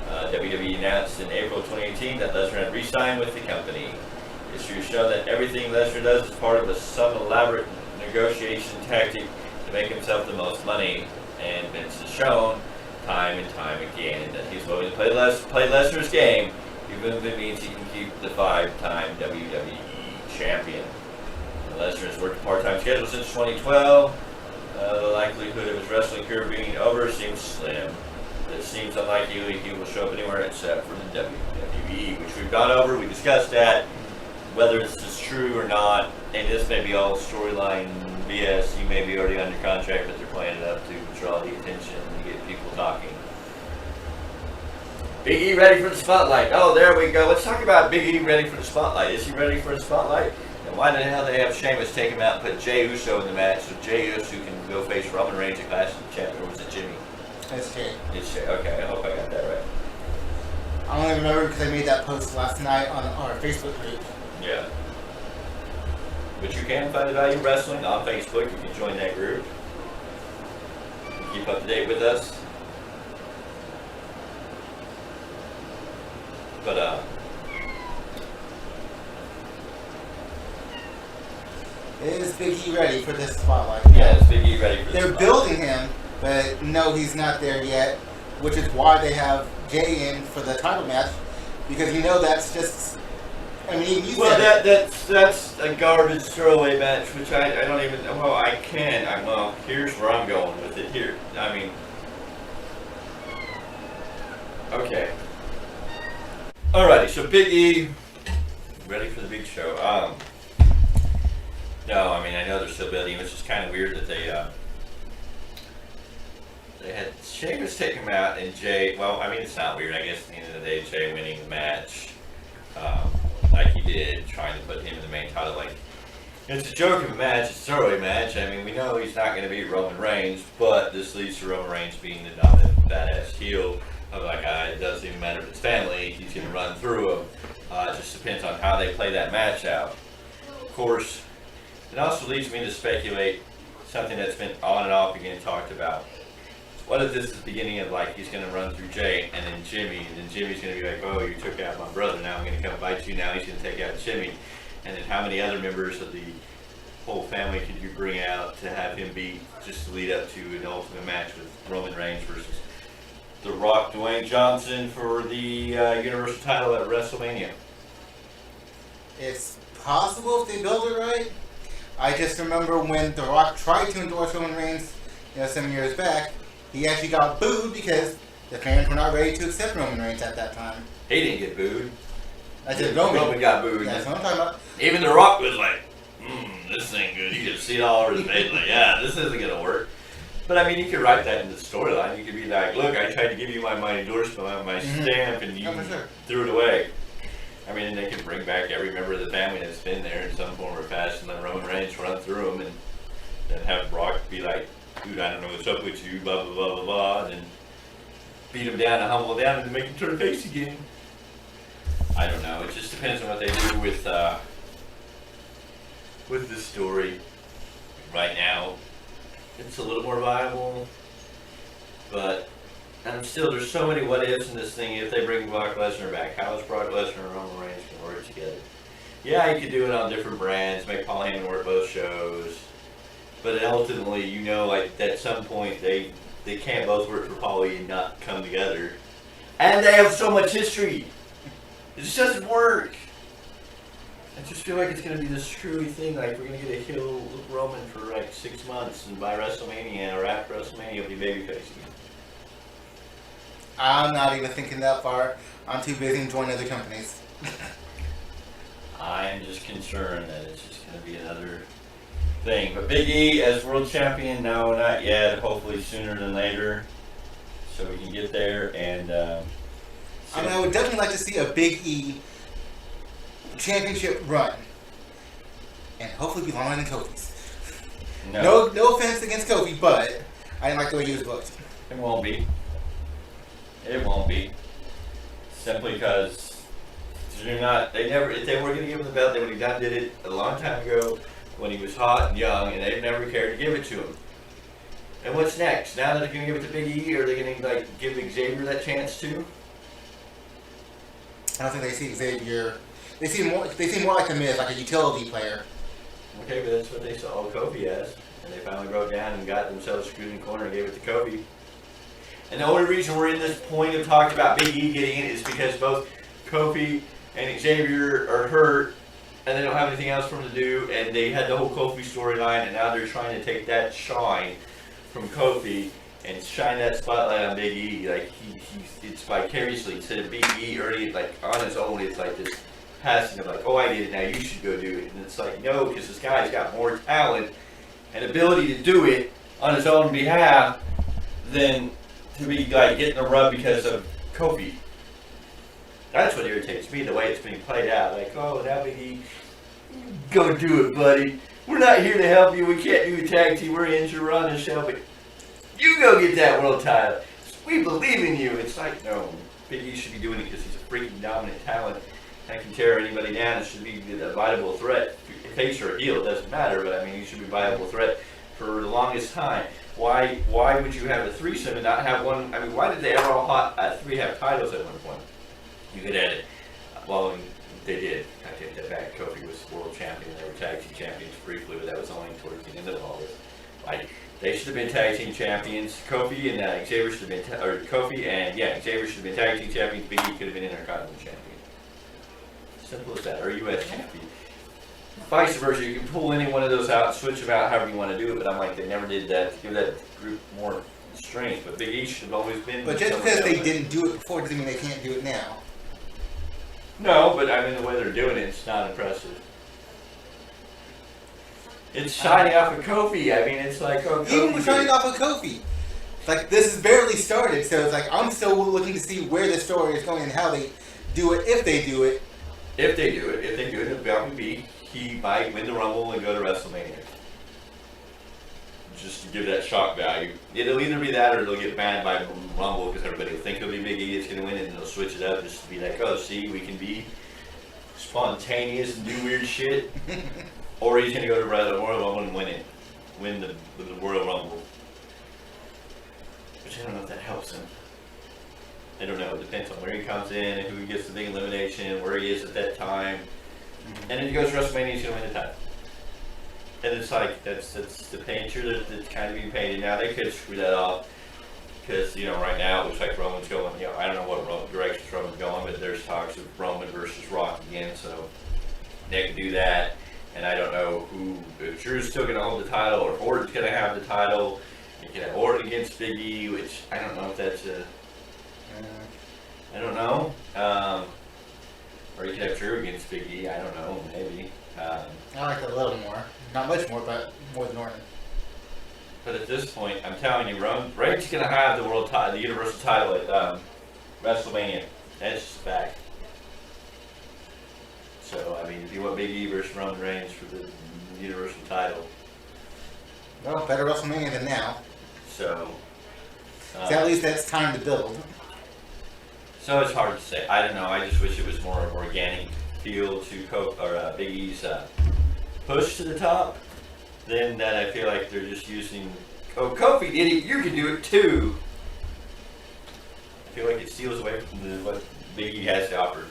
S1: WWE announced in April 2018 that Lesnar had re-signed with the company. History has shown that everything Lesnar does is part of some elaborate negotiation tactic to make himself the most money, and Vince has shown time and time again that he's willing to play Lesnar's game, even if it means he can keep the 5-time WWE champion. Lesnar has worked a part-time schedule since 2012. The likelihood of his wrestling career being over seems slim. It seems unlikely he will show up anywhere except for the WWE, which we've gone over. We discussed that. Whether this is true or not, and this may be all storyline BS. You may be already under contract, but they're playing it up to draw the attention and get people talking. Big E ready for the spotlight. Oh, there we go. Let's talk about Big E ready for the spotlight. Is he ready for the spotlight? And why the hell they have Sheamus take him out and put Jey Uso in the match so Jey Uso can go face Roman Reigns at Clash of the Champions? Or was it Jimmy?
S2: It's Jay.
S1: It's Jey. Okay, I hope I got that right.
S2: I only remember because I made that post last night on our Facebook group.
S1: Yeah. But you can find the Value Wrestling on Facebook. You can join that group. Keep up to date with us. But
S2: Is Big E ready for this spotlight?
S1: yeah, is Big E ready for this?
S2: They're building him, but no, he's not there yet, which is why they have Jay in for the title match, because that's just. I mean, you
S1: well, that's a garbage throwaway match, which I don't even. Well, I can. Well, here's where I'm going with it. Here, I mean, okay. Alrighty, so Big E ready for the big show. No, I mean I know they're still building. It's just kind of weird that they had Sheamus take him out and Jay. Well, I mean it's not weird. I guess at the end of the day, Jay winning the match, like he did, trying to put him in the main title. Like it's a joke of a match. It's a throwaway match. I mean we know he's not going to beat Roman Reigns, but this leads to Roman Reigns being the dominant badass heel. Of like it doesn't even matter if it's family. He's going to run through them. It just depends on how they play that match out. Of course. It also leads me to speculate something that's been on and off again talked about. What if this is the beginning of like he's going to run through Jay and then Jimmy, and then Jimmy's going to be like, oh, you took out my brother, now I'm going to come fight you, now he's going to take out Jimmy. And then how many other members of the whole family could you bring out to have him beat just to lead up to an ultimate match with Roman Reigns versus The Rock, Dwayne Johnson for the Universal title at WrestleMania?
S2: It's possible if they build it right. I just remember when The Rock tried to endorse Roman Reigns, some years back, he actually got booed because the fans were not ready to accept Roman Reigns at that time.
S1: He didn't get booed.
S2: I said Roman
S1: got booed.
S2: That's what I'm talking about.
S1: Even The Rock was like, this ain't good. You could see it all over his face. Like, yeah, this isn't going to work. But I mean, you could write that into the storyline. You could be like, look, I tried to give you my endorsement, my stamp, and you threw it away. I mean, they could bring back every member of the family that's been there in some form or fashion, let Roman Reigns run through them, and then have Brock be like, dude, I don't know what's up with you, blah, blah, blah, blah, blah, and then beat him down and humble him down and make him turn face again. I don't know. It just depends on what they do with this story. Right now, it's a little more viable, but there's so many what ifs in this thing. If they bring Brock Lesnar back, how is Brock Lesnar and Roman Reigns going to work together? Yeah, you could do it on different brands, make Paul Heyman work both shows, but ultimately, like at some point they can't both work for Paulie and not come together. And they have so much history. It just doesn't work. I just feel like it's going to be this screwy thing, like we're going to get a heel Roman for like 6 months, and by WrestleMania or after WrestleMania, he'll be babyface again.
S2: I'm not even thinking that far. I'm too busy enjoying other companies.
S1: I'm just concerned that it's just going to be another thing. But Big E as world champion, no, not yet. Hopefully sooner than later, so we can get there. And
S2: I would definitely like to see a Big E championship run, and hopefully be longer than Kofi's. No offense against Kofi, but I didn't like the way he was booked.
S1: It won't be. It won't be. Simply because if they were going to give him the belt, they would have done did it a long time ago when he was hot and young, and they've never cared to give it to him. And what's next? Now that they're going to give it to Big E, are they going to give Xavier that chance too?
S2: I don't think they see Xavier. They seem more like the Miz, like a utility player.
S1: Okay, but that's what they saw Kofi as, and they finally broke down and got themselves screwed in the corner and gave it to Kofi. And the only reason we're in this point of talking about Big E getting in is because both Kofi and Xavier are hurt, and they don't have anything else for them to do, and they had the whole Kofi storyline, and now they're trying to take that shine from Kofi and shine that spotlight on Big E. Like it's vicariously, instead of Big E earning it like on his own, it's like this passing of like, oh, I did it, now you should go do it. And it's like, no, because this guy's got more talent and ability to do it on his own behalf than to be like getting a rub because of Kofi. That's what irritates me, the way it's being played out. Like, oh, now Big E, go do it, buddy. We're not here to help you. We can't do a tag team. We're injured. We're on the show, but you go get that world title. We believe in you. It's like, no, Big E should be doing it because he's a freaking dominant talent and can tear anybody down. It should be a viable threat. Face or heel, it doesn't matter, but I mean, he should be a viable threat for the longest time. Why would you have a threesome and not have one? I mean, why did they ever all have three have titles at one point? You could add Well, they did. I take that back. Kofi was world champion. They were tag team champions briefly, but that was only towards the end of all this. Like, they should have been tag team champions. Kofi and Xavier should have been, Xavier should have been tag team champions. Big E could have been Intercontinental champion. Simple as that. Or U.S. champion. Vice versa, you can pull any one of those out, switch them out however you want to do it. But I'm like, they never did that to give that group more strength. But Big E should have always been.
S2: But just because they didn't do it before doesn't mean they can't do it now.
S1: No, but I mean the way they're doing it, it's not impressive. It's shining off of Kofi. I mean, it's like, oh, Kofi.
S2: Even with shining off of Kofi. Like, this is barely started, so it's like, I'm still looking to see where the story is going and how they do it, if they do it.
S1: If they do it, it'll probably be he might win the Rumble and go to WrestleMania. Just to give that shock value. It'll either be that or it'll get banned by Rumble because everybody will think it'll be Big E that's going to win it, and they'll switch it up just to be like, oh, see, we can be spontaneous and do weird shit. Or he's going to go to Royal Rumble and win it. Win the Royal Rumble. Which I don't know if that helps him. I don't know. It depends on where he comes in and who he gets the big elimination, where he is at that time. And then he goes to WrestleMania, he's going to win the title. And it's like, that's the painter that's kind of being painted. Now, they could screw that off. Because, right now it looks like Roman's going, I don't know what direction Roman's going, but there's talks of Roman versus Rock again, so they could do that. And I don't know if Drew's still going to hold the title or if Orton's going to have the title. You could have Orton against Big E, which I don't know if that's I don't know. Or you could have Drew against Big E, I don't know, maybe.
S2: I like it a little more. Not much more, but more than Orton.
S1: But at this point, I'm telling you, Reigns going to have the world title, the Universal title at WrestleMania. That's just fact. So, I mean, if you want Big E versus Roman Reigns for the Universal title.
S2: Well, better WrestleMania than now.
S1: So
S2: at least that's time to build.
S1: So it's hard to say. I don't know. I just wish it was more organic feel to Big E's push to the top. Than that I feel like they're just using, oh, Kofi did it, you can do it too. I feel like it steals away from what Big E has to offer.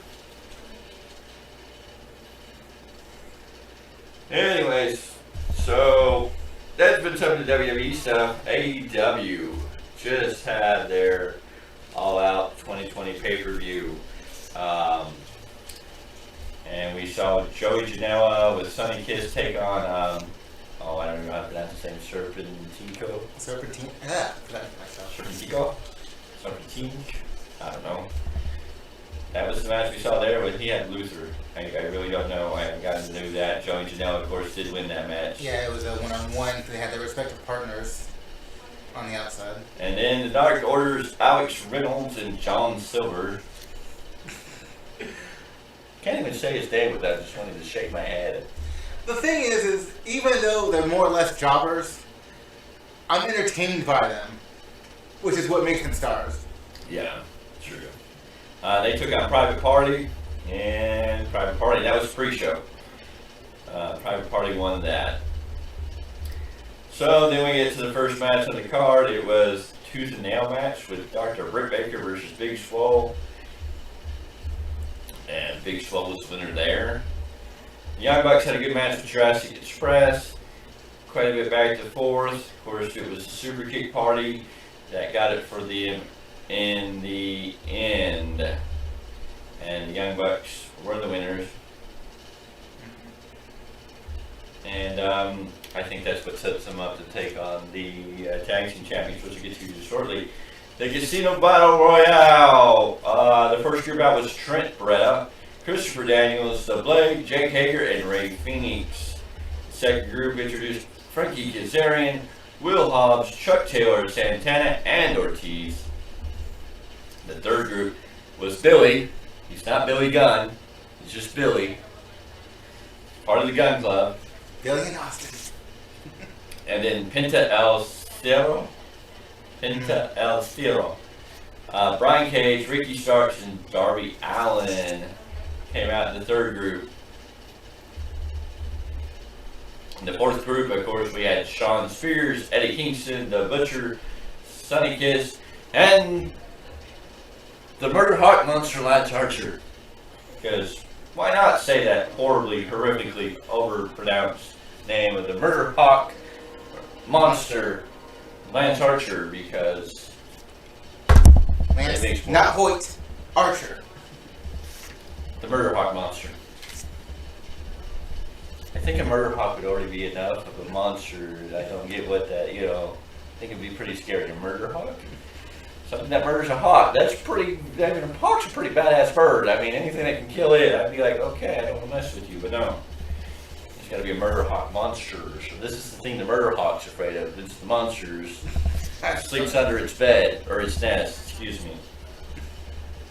S1: Anyways, so that's been some of the WWE stuff. AEW just had their All Out 2020 pay-per-view. And we saw Joey Janela with Sonny Kiss take on, I don't know how to pronounce his name, Serpentico? Serpentico? I don't know. That was the match we saw there, but he had Luther. I really don't know. I haven't gotten to know that. Joey Janela, of course, did win that match.
S2: Yeah, it was a one-on-one. They had their respective partners on the outside.
S1: And then the Dark Order's Alex Reynolds and John Silver. Can't even say his name without just wanting to shake my head.
S2: The thing is even though they're more or less jobbers, I'm entertained by them, which is what makes them stars.
S1: Yeah, true. They took out Private Party, and Private Party, that was pre-show. Private Party won that. So then we get to the first match on the card. It was tooth and nail match with Dr. Britt Baker versus Big Swole. And Big Swole was the winner there. The Young Bucks had a good match with Jurassic Express. Quite a bit back to forth. Of course, it was a super kick party that got it for them in the end. And the Young Bucks were the winners. And I think that's what sets them up to take on the Tag Team Champions, which we'll get to shortly. The Casino Battle Royale. The first group out was Trent Beretta, Christopher Daniels, The Blade, Jake Hager, and Ray Phoenix. The second group introduced Frankie Kazarian, Will Hobbs, Chuck Taylor, Santana, and Ortiz. The third group was Billy. He's not Billy Gunn. He's just Billy. Part of the Gun Club.
S2: Billy and Austin.
S1: And then Penta El Stero. Brian Cage, Ricky Starks, and Darby Allin came out in the third group. In the fourth group, of course, we had Shawn Spears, Eddie Kingston, The Butcher, Sonny Kiss, and the Murder Hawk Monster Lance Archer. Because why not say that horribly, horrifically overpronounced name of the Murder Hawk monster, Lance Archer, because
S2: Lance,
S1: it makes more.
S2: not Hoyt, Archer.
S1: The Murder Hawk monster. I think a Murder Hawk would already be enough of a monster. I don't get what that, I think it'd be pretty scary. A Murder Hawk? Something that murders a hawk. That's pretty, a hawk's a pretty badass bird. I mean, anything that can kill it, I'd be like, okay, I don't want to mess with you, but no. It's got to be a Murder Hawk monster. So this is the thing the Murder Hawk's afraid of. It's the monsters. It sleeps under its bed, or its nest, excuse me.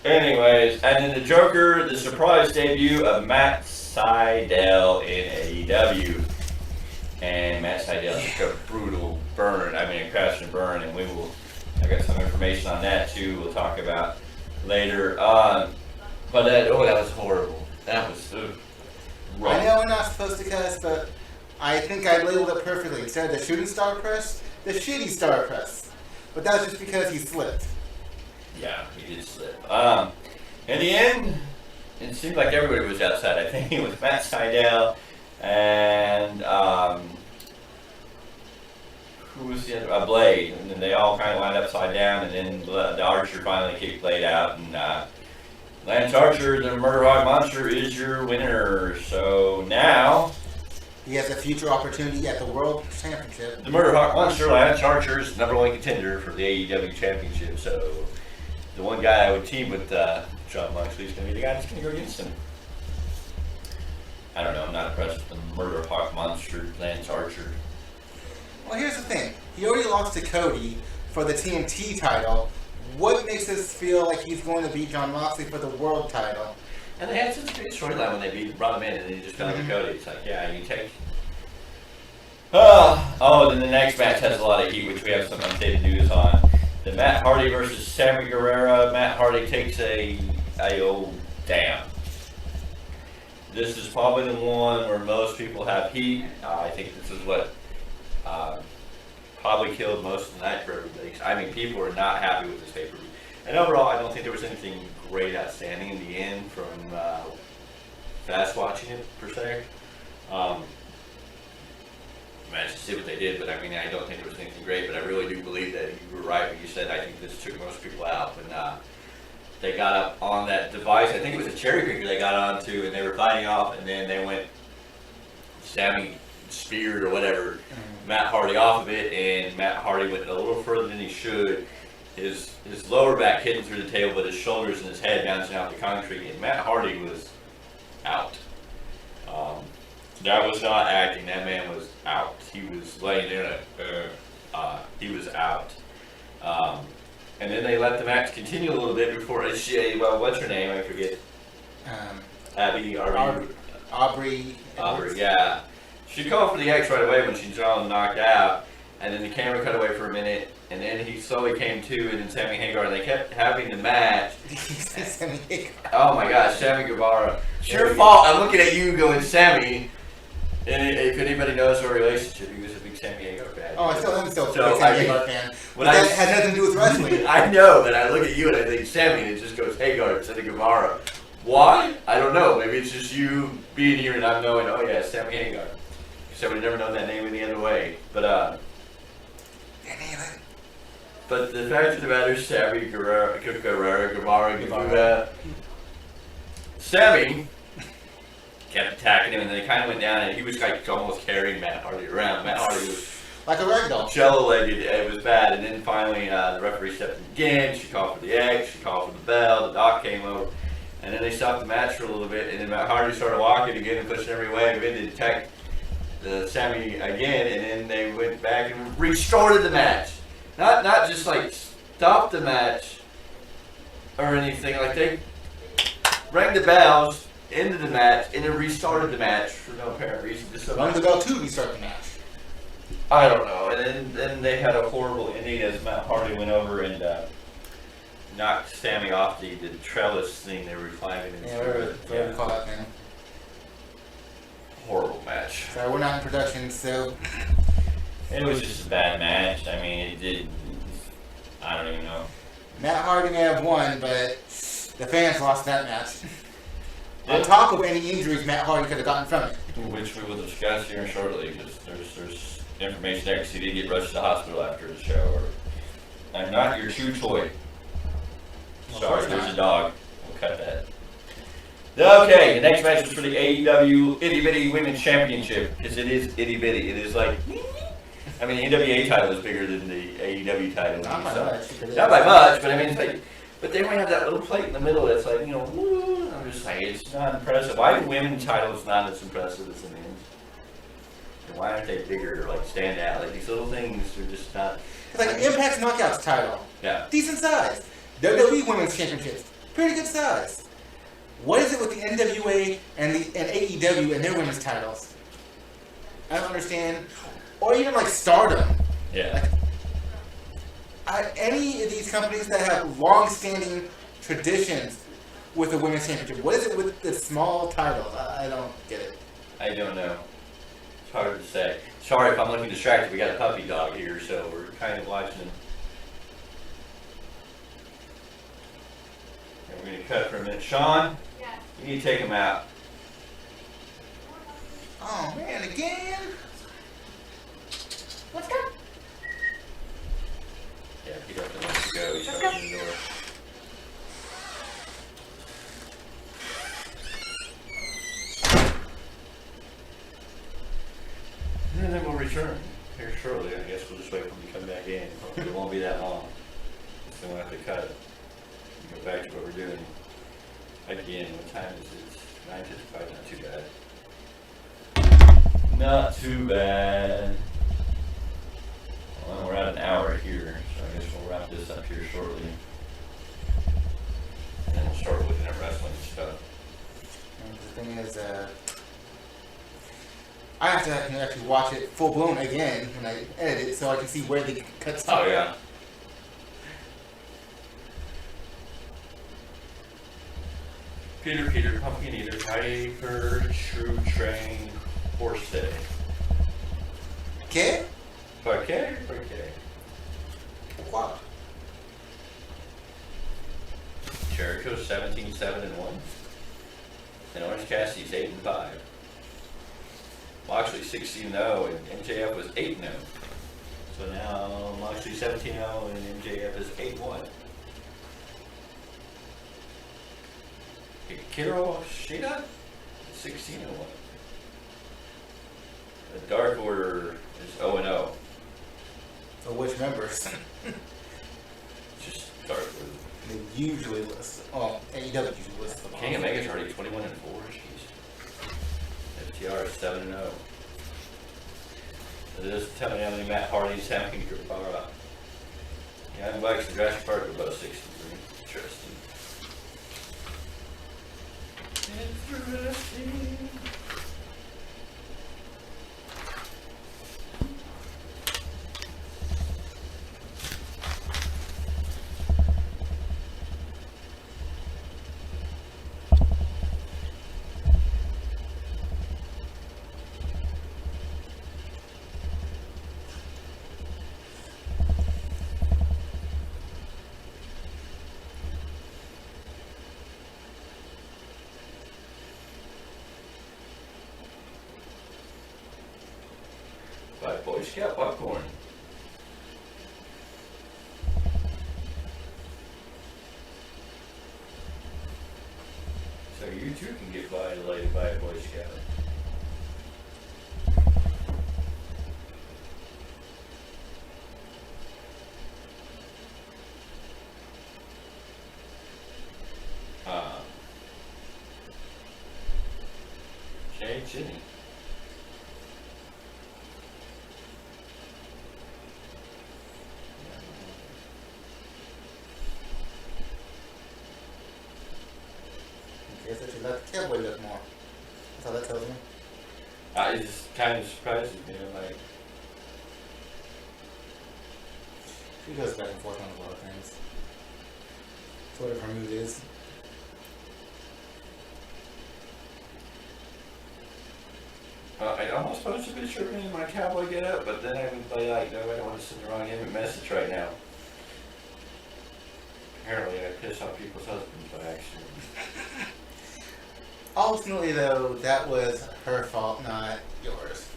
S1: Anyways, and then the Joker, the surprise debut of Matt Sydal in AEW. And Matt Sydal took a brutal burn, a crash and burn, and I got some information on that too we'll talk about later. But that was horrible. That was wrong.
S2: I know we're not supposed to cuss, but I think I labeled it perfectly. Instead of the shooting star press, the shitty star press. But that's just because he slipped.
S1: Yeah, he did slip. In the end, it seemed like everybody was outside. I think it was Matt Sydal and who was the other? Blade. And then they all kind of lined upside down, and then the Archer finally played out. And Lance Archer, the Murder Hawk Monster, is your winner. So now
S2: he has a future opportunity at the World Championship.
S1: The Murder Hawk Monster, Lance Archer, is the number one contender for the AEW Championship. So the one guy I would team with John Moxley is going to be the guy that's going to go against him. I don't know. I'm not impressed with the Murder Hawk Monster, Lance Archer.
S2: Well, here's the thing. He already lost to Cody for the TNT title. What makes us feel like he's going to beat John Moxley for the world title?
S1: And they had such a great storyline when they brought him in, and then he just got to Cody. It's like, yeah, you take. Then the next match has a lot of heat, which we have some updated news on. The Matt Hardy versus Sammy Guevara. Matt Hardy takes damn. This is probably the one where most people have heat. I think this is what probably killed most of the night for everybody. People are not happy with this pay-per-view. And overall, I don't think there was anything great outstanding in the end from fast watching it, per se. I just see what they did, but I don't think there was anything great, but I really do believe that you were right when you said I think this took most people out. When they got up on that device, I think it was a cherry picker they got onto, and they were fighting off, and then they went Sammy speared or whatever Matt Hardy off of it, and Matt Hardy went a little further than he should. His lower back hitting through the table, but his shoulders and his head bouncing off the concrete, and Matt Hardy was out. That was not acting. That man was out. He was laying there. He was out. And then they let the match continue a little bit before what's her name? I forget. Aubrey, yeah. She called for the X right away when she's all knocked out, and then the camera cut away for a minute, and then he slowly came to, and then Sammy Hagar, and they kept having the match.
S2: Sammy Hagar.
S1: Oh my gosh, Sammy Guevara. It's your fault. I'm looking at you going, Sammy. And if anybody knows our relationship, he was a big Sammy Hagar fan.
S2: Oh, I still am a big Sammy Hagar fan. But that had nothing to do with wrestling.
S1: I know, but I look at you and I think Sammy, and it just goes Hagar instead of Guevara. Why? I don't know. Maybe it's just you being here and I'm knowing, oh yeah, Sammy Hagar. Because I would have never known that name any other way. But the fact of the matter is, Sammy Guevara. Sammy kept attacking him, and then he kind of went down, and he was like almost carrying Matt Hardy around. Matt Hardy was
S2: like a ragdoll.
S1: Jello-legged. It was bad. And then finally, the referee stepped in again. She called for the X. She called for the bell. The doc came over, and then they stopped the match for a little bit. And then Matt Hardy started walking again and pushing every way. And then they attacked Sammy again, and then they went back and restarted the match. Not just like stopped the match or anything. Like they rang the bells, ended the match, and then restarted the match for no apparent reason.
S2: Rang the bell to restart the match.
S1: I don't know. And then they had a horrible ending as Matt Hardy went over and knocked Sammy off the trellis thing they were climbing in.
S2: Yeah, we call that thing.
S1: Horrible match.
S2: Sorry, we're not in production, so.
S1: It was just a bad match. It did. I don't even know.
S2: Matt Hardy may have won, but the fans lost that match. On top of any injuries Matt Hardy could have gotten from it.
S1: Which we will discuss here shortly, because there's information there, because he did get rushed to the hospital after the show. I'm not your chew toy. Sorry, there's a dog. We'll cut that. Okay, the next match is for the AEW Itty Bitty Women's Championship, because it is itty bitty. It is like, I mean, the NWA title is bigger than the AEW title.
S2: Not by much.
S1: Not by much, but I mean, it's like, but they only have that little plate in the middle that's like, you know, woo, I'm just like, it's not impressive. Why are women's titles not as impressive as the men's? And why aren't they bigger, or like stand out? Like these little things are just not.
S2: It's like an Impact Knockouts title.
S1: Yeah.
S2: Decent size. WWE Women's Championships. Pretty good size. What is it with the NWA and AEW and their women's titles? I don't understand. Or even like Stardom.
S1: Yeah.
S2: Any of these companies that have long-standing traditions with a women's championship, what is it with the small titles? I don't get it.
S1: I don't know. It's hard to say. Sorry if I'm looking distracted. We got a puppy dog here, so we're kind of watching him. And we're going to cut for a minute. Sean, you need to take him out.
S2: Oh man, again?
S3: Let's go.
S1: Yeah, he doesn't want to go. He's opening the door. And then we'll return here shortly. I guess we'll just wait for him to come back in. Hopefully it won't be that long. So we'll have to cut it. Go back to what we're doing. Again, what time is it? 9:55. Not too bad. Not too bad. Well, we're at an hour here, so I guess we'll wrap this up here shortly. And then we'll start looking at wrestling stuff.
S2: And the thing is, I have to actually watch it full blown again when I edit it so I can see where the cuts are.
S1: Oh, yeah. Peter, Pumpkin Eater, Hyper, True Train, Horse Day.
S2: ¿Qué?
S1: ¿Por qué? ¿Por qué?
S2: Wow.
S1: Jericho 17-7-1. And Orange Cassidy's 8-5. Moxley 16-0 and MJF was 8-0. So now Moxley 17-0 and MJF is 8-1. Hikaru Shida 16-1. The Dark Order is 0-0.
S2: So which members?
S1: Just Dark Order.
S2: They usually list. Well, AEW usually lists them.
S1: King Omega's already 21-4. Jeez. FTR is 7-0. It is telling me how many Matt Hardy's having Guevara. Young Bucks and Jurassic Park are about 63. Interesting. Interesting. By Boy Scout Popcorn. So you too can get violated by a Boy Scout. Jay Chinny.
S2: I guess I should let the cowboy look more. That's all that tells me.
S1: It just kind of surprises me. Like,
S2: She goes back and forth on a lot of things. It's whatever her mood is.
S1: I almost posted a picture of me in my cowboy get up, but then I would be like, no, I don't want to send the wrong message right now. Apparently, I piss off people's husbands by accident.
S2: Ultimately, though, that was her fault, not yours.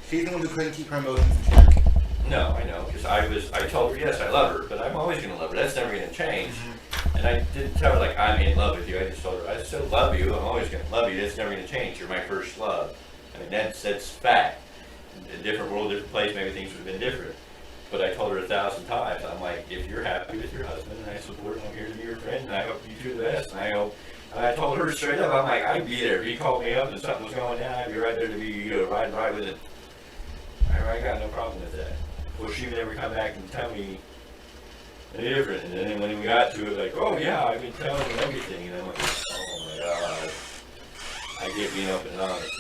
S2: She's the one who couldn't keep her emotions in check.
S1: No, I know, because I told her, yes, I love her, but I'm always going to love her. That's never going to change. And I didn't tell her, like, I'm in love with you. I just told her, I still love you. I'm always going to love you. That's never going to change. You're my first love. I mean, that's fact. In a different world, different place, maybe things would have been different. But I told her 1,000 times, I'm like, if you're happy with your husband, and I support him, I'm here to be your friend, and I hope you do the best. And I told her straight up, I'm like, I'd be there. If he called me up and something was going down, I'd be right there to be riding right with it. I got no problem with that. Of course, she would never come back and tell me any different. And then when we got to it, like, oh yeah, I've been telling him everything. And I'm like, oh my God. I get being open and honest.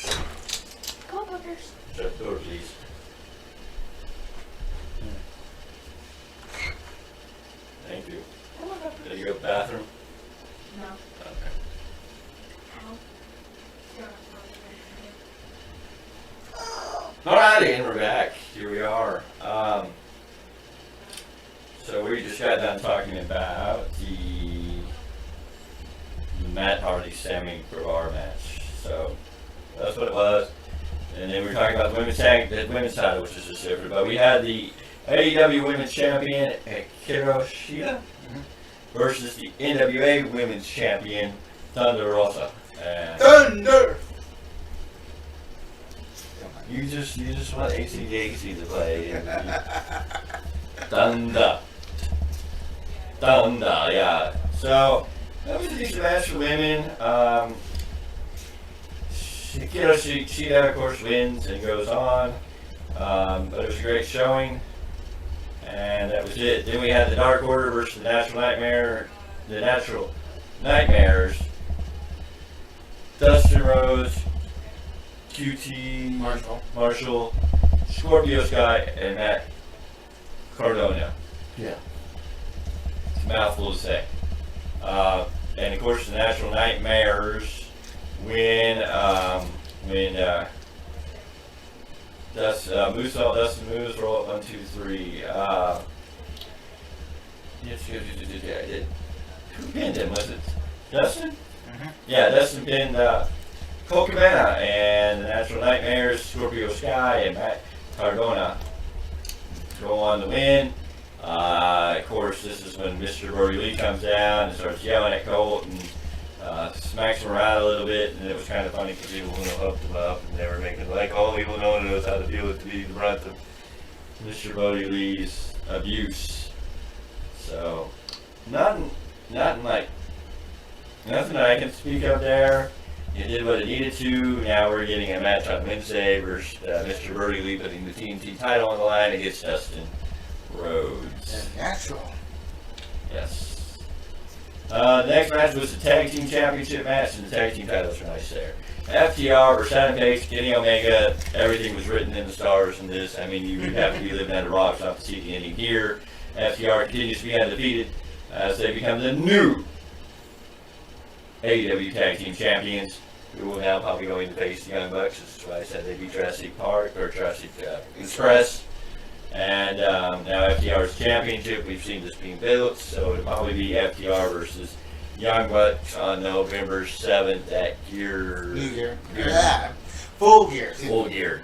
S1: So.
S3: Go, Buggers.
S1: Shut the door, please. Thank you. Did you go to the bathroom?
S3: No.
S1: Okay. Alrighty, and we're back. Here we are. So we just got done talking about the Matt Hardy Sammy Guevara match. So that's what it was. And then we were talking about the women's title, which is just different. But we had the AEW Women's Champion Hikaru Shida versus the NWA Women's Champion Thunder Rosa.
S2: Thunder!
S1: You just want AC/DC to play. Thunder, yeah. So that was a decent match for women. Shida, of course, wins and goes on. But it was a great showing. And that was it. Then we had the Dark Order versus the Natural Nightmares. Dustin Rhodes, QT Marshall, Scorpio Sky, and Matt Cardona.
S2: Yeah.
S1: It's a mouthful to say. And of course, the Natural Nightmares win. Dustin Moose roll up 1, 2, 3. Who pinned him? Was it Dustin?
S2: Mm-hmm.
S1: Yeah, Dustin pinned Cole Cabana, and the Natural Nightmares, Scorpio Sky, and Matt Cardona go on to win. Of course, this is when Mr. Brody Lee comes down and starts yelling at Colt and smacks him around a little bit, and it was kind of funny because people hooked him up, and they were making like all people knows how to feel it to be the brunt of Mr. Brody Lee's abuse. So, nothing that I can speak of there. It did what it needed to. Now we're getting a match on Wednesday versus Mr. Brody Lee putting the TNT title on the line against Dustin Rhodes.
S2: And natural.
S1: Yes. The next match was the Tag Team Championship match, and the Tag Team titles are nice there. FTR versus Adam Page, Kenny Omega. Everything was written in the stars in this. I mean, you would have to be living under rocks not to see the ending here. FTR continues to be undefeated as they become the new AEW Tag Team Champions, who will now probably go in to face the Young Bucks. This is why I said they beat Jurassic Express. And now FTR's championship, we've seen this being built, so it'll probably be FTR versus Young Bucks on November 7th at
S2: New Gear. Yeah. Full Gear.
S1: Full Gear,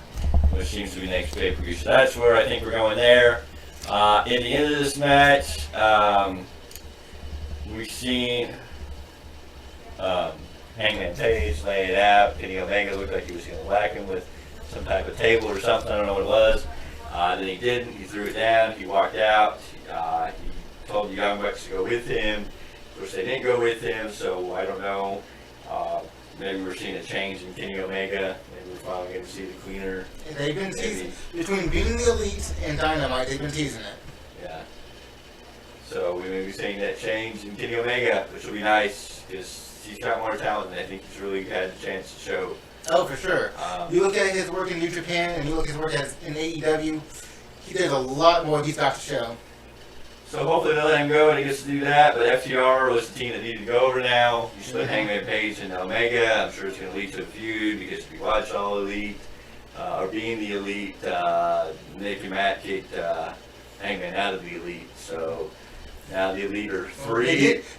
S1: which seems to be next pay-per-view. So that's where I think we're going there. At the end of this match, we've seen Hangman Page lay it out. Kenny Omega looked like he was going to whack him with some type of table or something. I don't know what it was. Then he didn't. He threw it down. He walked out. He told the Young Bucks to go with him. Of course, they didn't go with him, so I don't know. Maybe we're seeing a change in Kenny Omega. Maybe we're finally going to see the cleaner.
S2: They've been teasing. Between being the Elite and Dynamite, they've been teasing it.
S1: Yeah. So we may be seeing that change in Kenny Omega, which will be nice because he's got more talent, and I think he's really had a chance to show.
S2: Oh, for sure. You look at his work in New Japan, and you look at his work in AEW, there's a lot more he's got to show.
S1: So hopefully they'll let him go and he gets to do that, but FTR was the team that needed to go over now. You split Hangman Page and Omega. I'm sure it's going to lead to a feud because if you watch All Elite, or being the Elite, Nick and Matt kicked Hangman out of the Elite. So Now the Elite are
S2: They
S1: 3.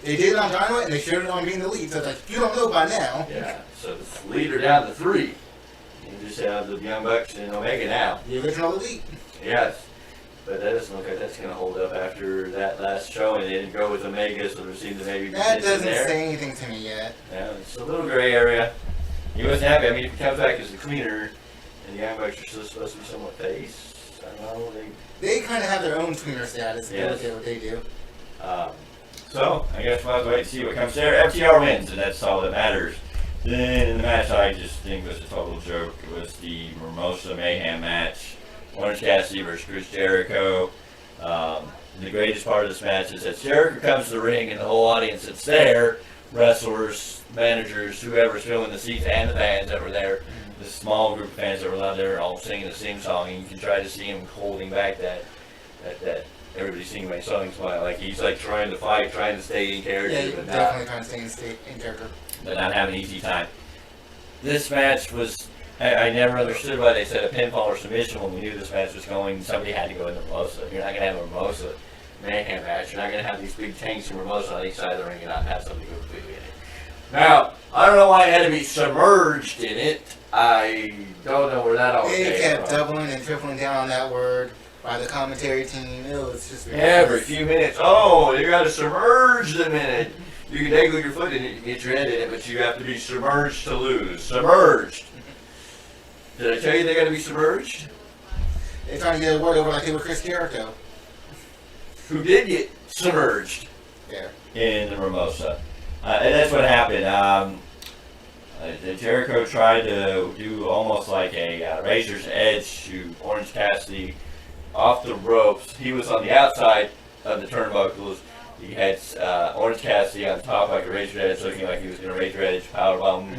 S2: did it on Dynamite, and they showed it on Being the Lead. So it's like, if you don't know by now,
S1: Yeah, so the Elite are down to 3. You just have the Young Bucks and Omega now.
S2: the original Elite.
S1: Yes. But that doesn't look like that's going to hold up after that last show, and they didn't go with Omega, so there seems to maybe be
S2: That
S1: tension
S2: doesn't
S1: there.
S2: say anything to me yet.
S1: Yeah, it's a little gray area. He wasn't happy. I mean, if he comes back as the cleaner, and the Young Bucks are still supposed to be somewhat face, I don't know.
S2: They kind of have their own tweener status.
S1: Yes.
S2: Look at what they do.
S1: So, I guess we'll have to wait to see what comes there. FTR wins, and that's all that matters. Then in the match I just think was a total joke. It was the Mimosa Mayhem match. Orange Cassidy versus Chris Jericho. The greatest part of this match is that Jericho comes to the ring and the whole audience that's there, wrestlers, managers, whoever's filling the seats, and the fans that were there, the small group of fans that were out there all singing the sing song, and you can try to see him holding back that everybody's singing my song smile. Like he's like trying to fight, trying to stay in character,
S2: Yeah,
S1: but
S2: definitely trying to stay in character.
S1: but not having an easy time. This match was, I never understood why they said a pinfall or submission when we knew this match was going. Somebody had to go in the Mimosa. You're not going to have a Mimosa Mayhem match. You're not going to have these big tanks and Mimosa on each side of the ring and not have somebody go completely in it. Now, I don't know why it had to be submerged in it. I don't know where that all
S2: They
S1: came
S2: kept
S1: from.
S2: doubling and tripling down on that word by the commentary team. It was just
S1: Every few minutes, oh, you got to submerge the minute. You can dangle your foot in it, you can get your head in it, but you have to be submerged to lose. Submerged. Did I tell you they got to be submerged?
S2: They're trying to get a word over like they were Chris Jericho.
S1: Who did get submerged
S2: Yeah.
S1: in the Mimosa. And that's what happened. Jericho tried to do almost like a razor's edge to Orange Cassidy off the ropes. He was on the outside of the turnbuckles. He had Orange Cassidy on top like a razor's edge, looking like he was going to razor edge powerbomb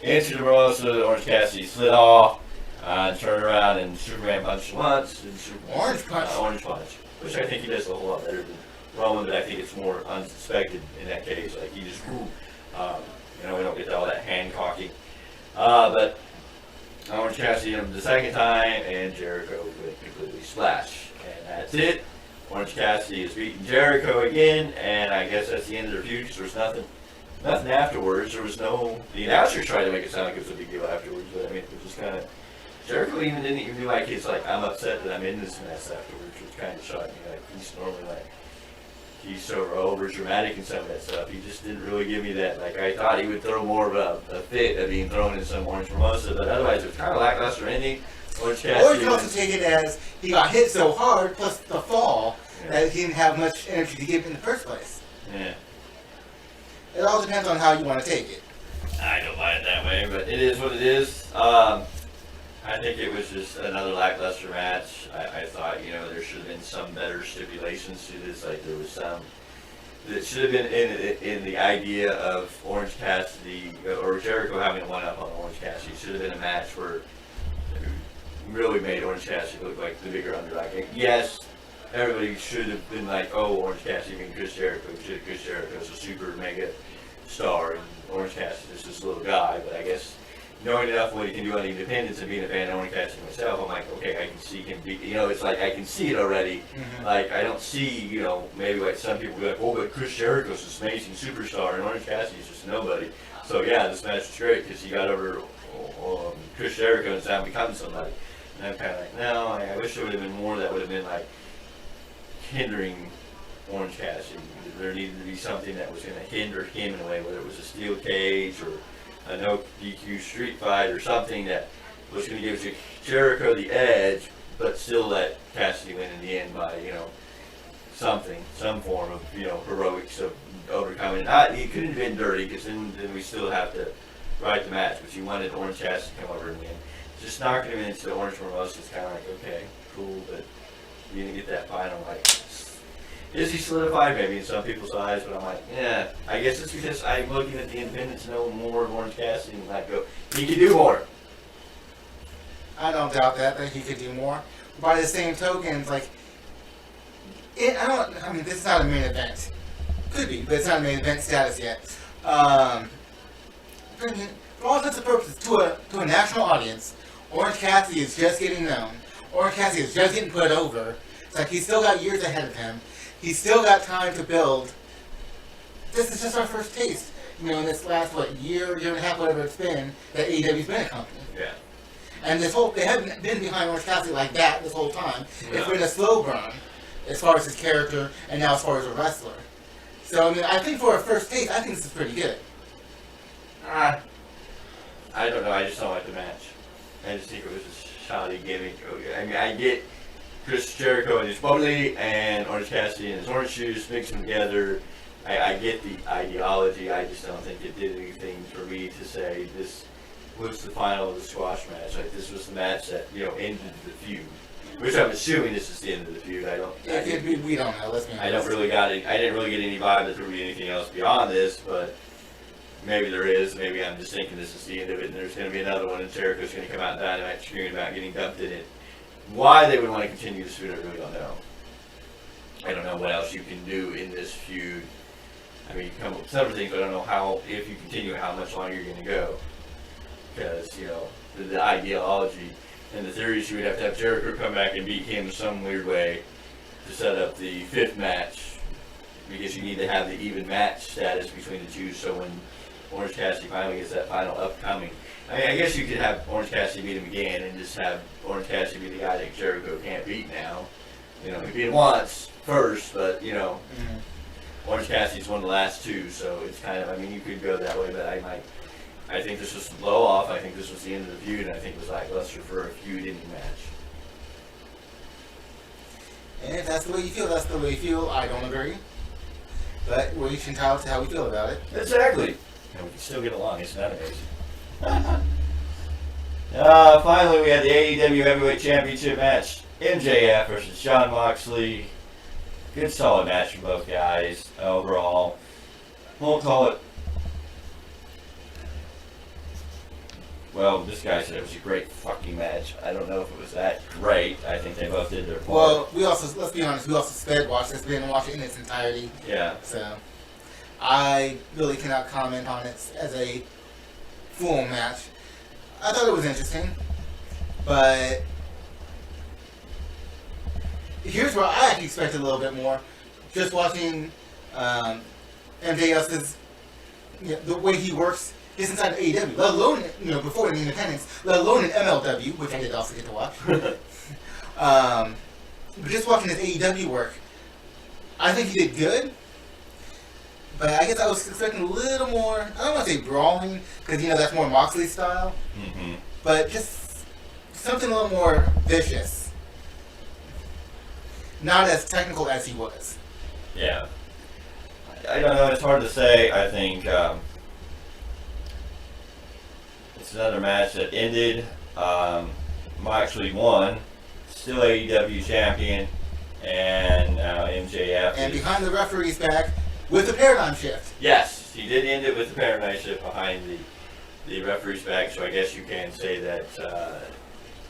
S1: into the Mimosa. Orange Cassidy slid off, turned around, and Superman punched once. And
S2: Orange punch.
S1: Orange punch, which I think he does a whole lot better than Roman, but I think it's more unsuspected in that case. Like he just, we don't get all that hand cocking. But Orange Cassidy hit him the second time, and Jericho went completely splash, and that's it. Orange Cassidy is beating Jericho again, and I guess that's the end of their feud because there was nothing afterwards. There was no. The announcers tried to make it sound like it was a big deal afterwards, but I mean, it was just kind of. Jericho didn't even do like he's like, I'm upset that I'm in this mess afterwards, which kind of shocked me. Like he's normally like. He's so over dramatic and some of that stuff. He just didn't really give me that. Like I thought he would throw more of a fit of being thrown in some Orange Mimosa, but otherwise it was kind of lackluster ending. Orange Cassidy.
S2: Or you can also take it as he got hit so hard, plus the fall, that he didn't have much energy to give in the first place.
S1: Yeah.
S2: It all depends on how you want to take it.
S1: I don't mind it that way, but it is what it is. I think it was just another lackluster match. I thought, there should have been some better stipulations to this. Like there was some that should have been in the idea of Orange Cassidy or Jericho having a one-up on Orange Cassidy. It should have been a match where really made Orange Cassidy look like the bigger underdog. Yes, everybody should have been like, oh, Orange Cassidy being Chris Jericho. Chris Jericho's a super mega star, and Orange Cassidy's just this little guy. But I guess knowing enough what he can do on Independence and being a fan of Orange Cassidy myself, I'm like, okay, I can see him be, it's like I can see it already.
S2: Mm-hmm.
S1: Like I don't see, maybe like some people be like, oh, but Chris Jericho's this amazing superstar and Orange Cassidy's just nobody. So yeah, this match was great because he got over Chris Jericho and now become somebody. And I'm kind of like, no, I wish there would have been more that would have been like hindering Orange Cassidy. There needed to be something that was going to hinder him in a way, whether it was a steel cage or a no DQ street fight or something that was going to give Jericho the edge, but still let Cassidy win in the end by, some form of, heroics of overcoming. It couldn't have been dirty because then we still have to write the match, but you wanted Orange Cassidy to come over and win. Just knocking him into the Orange Mimosa is kind of like, okay, cool, but you didn't get that final, like, is he solidified? Maybe in some people's eyes, but I'm like, yeah. I guess it's because I'm looking at the Independents, know more of Orange Cassidy, and like, go, he can do more.
S2: I don't doubt that he could do more. By the same token, it's like, this is not a main event. Could be, but it's not a main event status yet. For all intents and purposes, to a national audience, Orange Cassidy is just getting known. Orange Cassidy is just getting put over. It's like he's still got years ahead of him. He's still got time to build. This is just our first taste. In this last, year and a half, whatever it's been, that AEW's been a company.
S1: Yeah.
S2: And they haven't been behind Orange Cassidy like that this whole time.
S1: No.
S2: It's been a slow grind, as far as his character, and now as far as a wrestler. So, I think for a first taste, I think this is pretty good.
S1: I don't know. I just don't like the match. I just think it was a shoddy gimmick. I get Chris Jericho and his bubbly and Orange Cassidy and his orange juice, mix them together. I get the ideology. I just don't think it did anything for me to say this was the final of the squash match. Like, this was the match that ended the feud. Which I'm assuming this is the end of the feud.
S2: We don't know. Let's be honest.
S1: I didn't really get any vibe that there would be anything else beyond this, but maybe there is. Maybe I'm just thinking this is the end of it, and there's going to be another one, and Jericho's going to come out in Dynamite screaming about getting dumped in it. Why they would want to continue this feud, I really don't know. I don't know what else you can do in this feud. I mean, you come up with several things, but I don't know if you continue, how much longer you're going to go. Because, the ideology and the theories, you would have to have Jericho come back and beat him some weird way to set up the fifth match. Because you need to have the even match status between the two, so when Orange Cassidy finally gets that final upcoming. I guess you could have Orange Cassidy beat him again and just have Orange Cassidy be the guy that Jericho can't beat now. He beat him once first, but, Orange Cassidy's one of the last two, so it's kind of, you could go that way, but I think this was a blow off. I think this was the end of the feud, and I think it was lackluster for a feud-ending match.
S2: And if that's the way you feel, that's the way you feel. I don't agree. But we're each entitled to how we feel about it.
S1: Exactly. And we can still get along. Isn't that amazing? Finally, we had the AEW Heavyweight Championship match. MJF versus Jon Moxley. Good solid match for both guys overall. Won't call it. Well, this guy said it was a great fucking match. I don't know if it was that great. I think they both did their part.
S2: Well, let's be honest, we also sped watched this. We didn't watch it in its entirety.
S1: Yeah.
S2: So, I really cannot comment on it as a full match. I thought it was interesting, but here's where I actually expected a little bit more. Just watching MJF's, the way he works, is inside of AEW, let alone, before in the independents, let alone in MLW, which I did also get to watch. But just watching his AEW work, I think he did good. But I guess I was expecting a little more, I don't want to say brawling, because, that's more Moxley style.
S1: Mm-hmm.
S2: But just something a little more vicious. Not as technical as he was.
S1: Yeah. I don't know. It's hard to say. I think it's another match that ended. Moxley won. Still AEW champion. And MJF.
S2: And behind the referee's back with the paradigm shift.
S1: Yes. He did end it with the paradigm shift behind the referee's back. So I guess you can say that.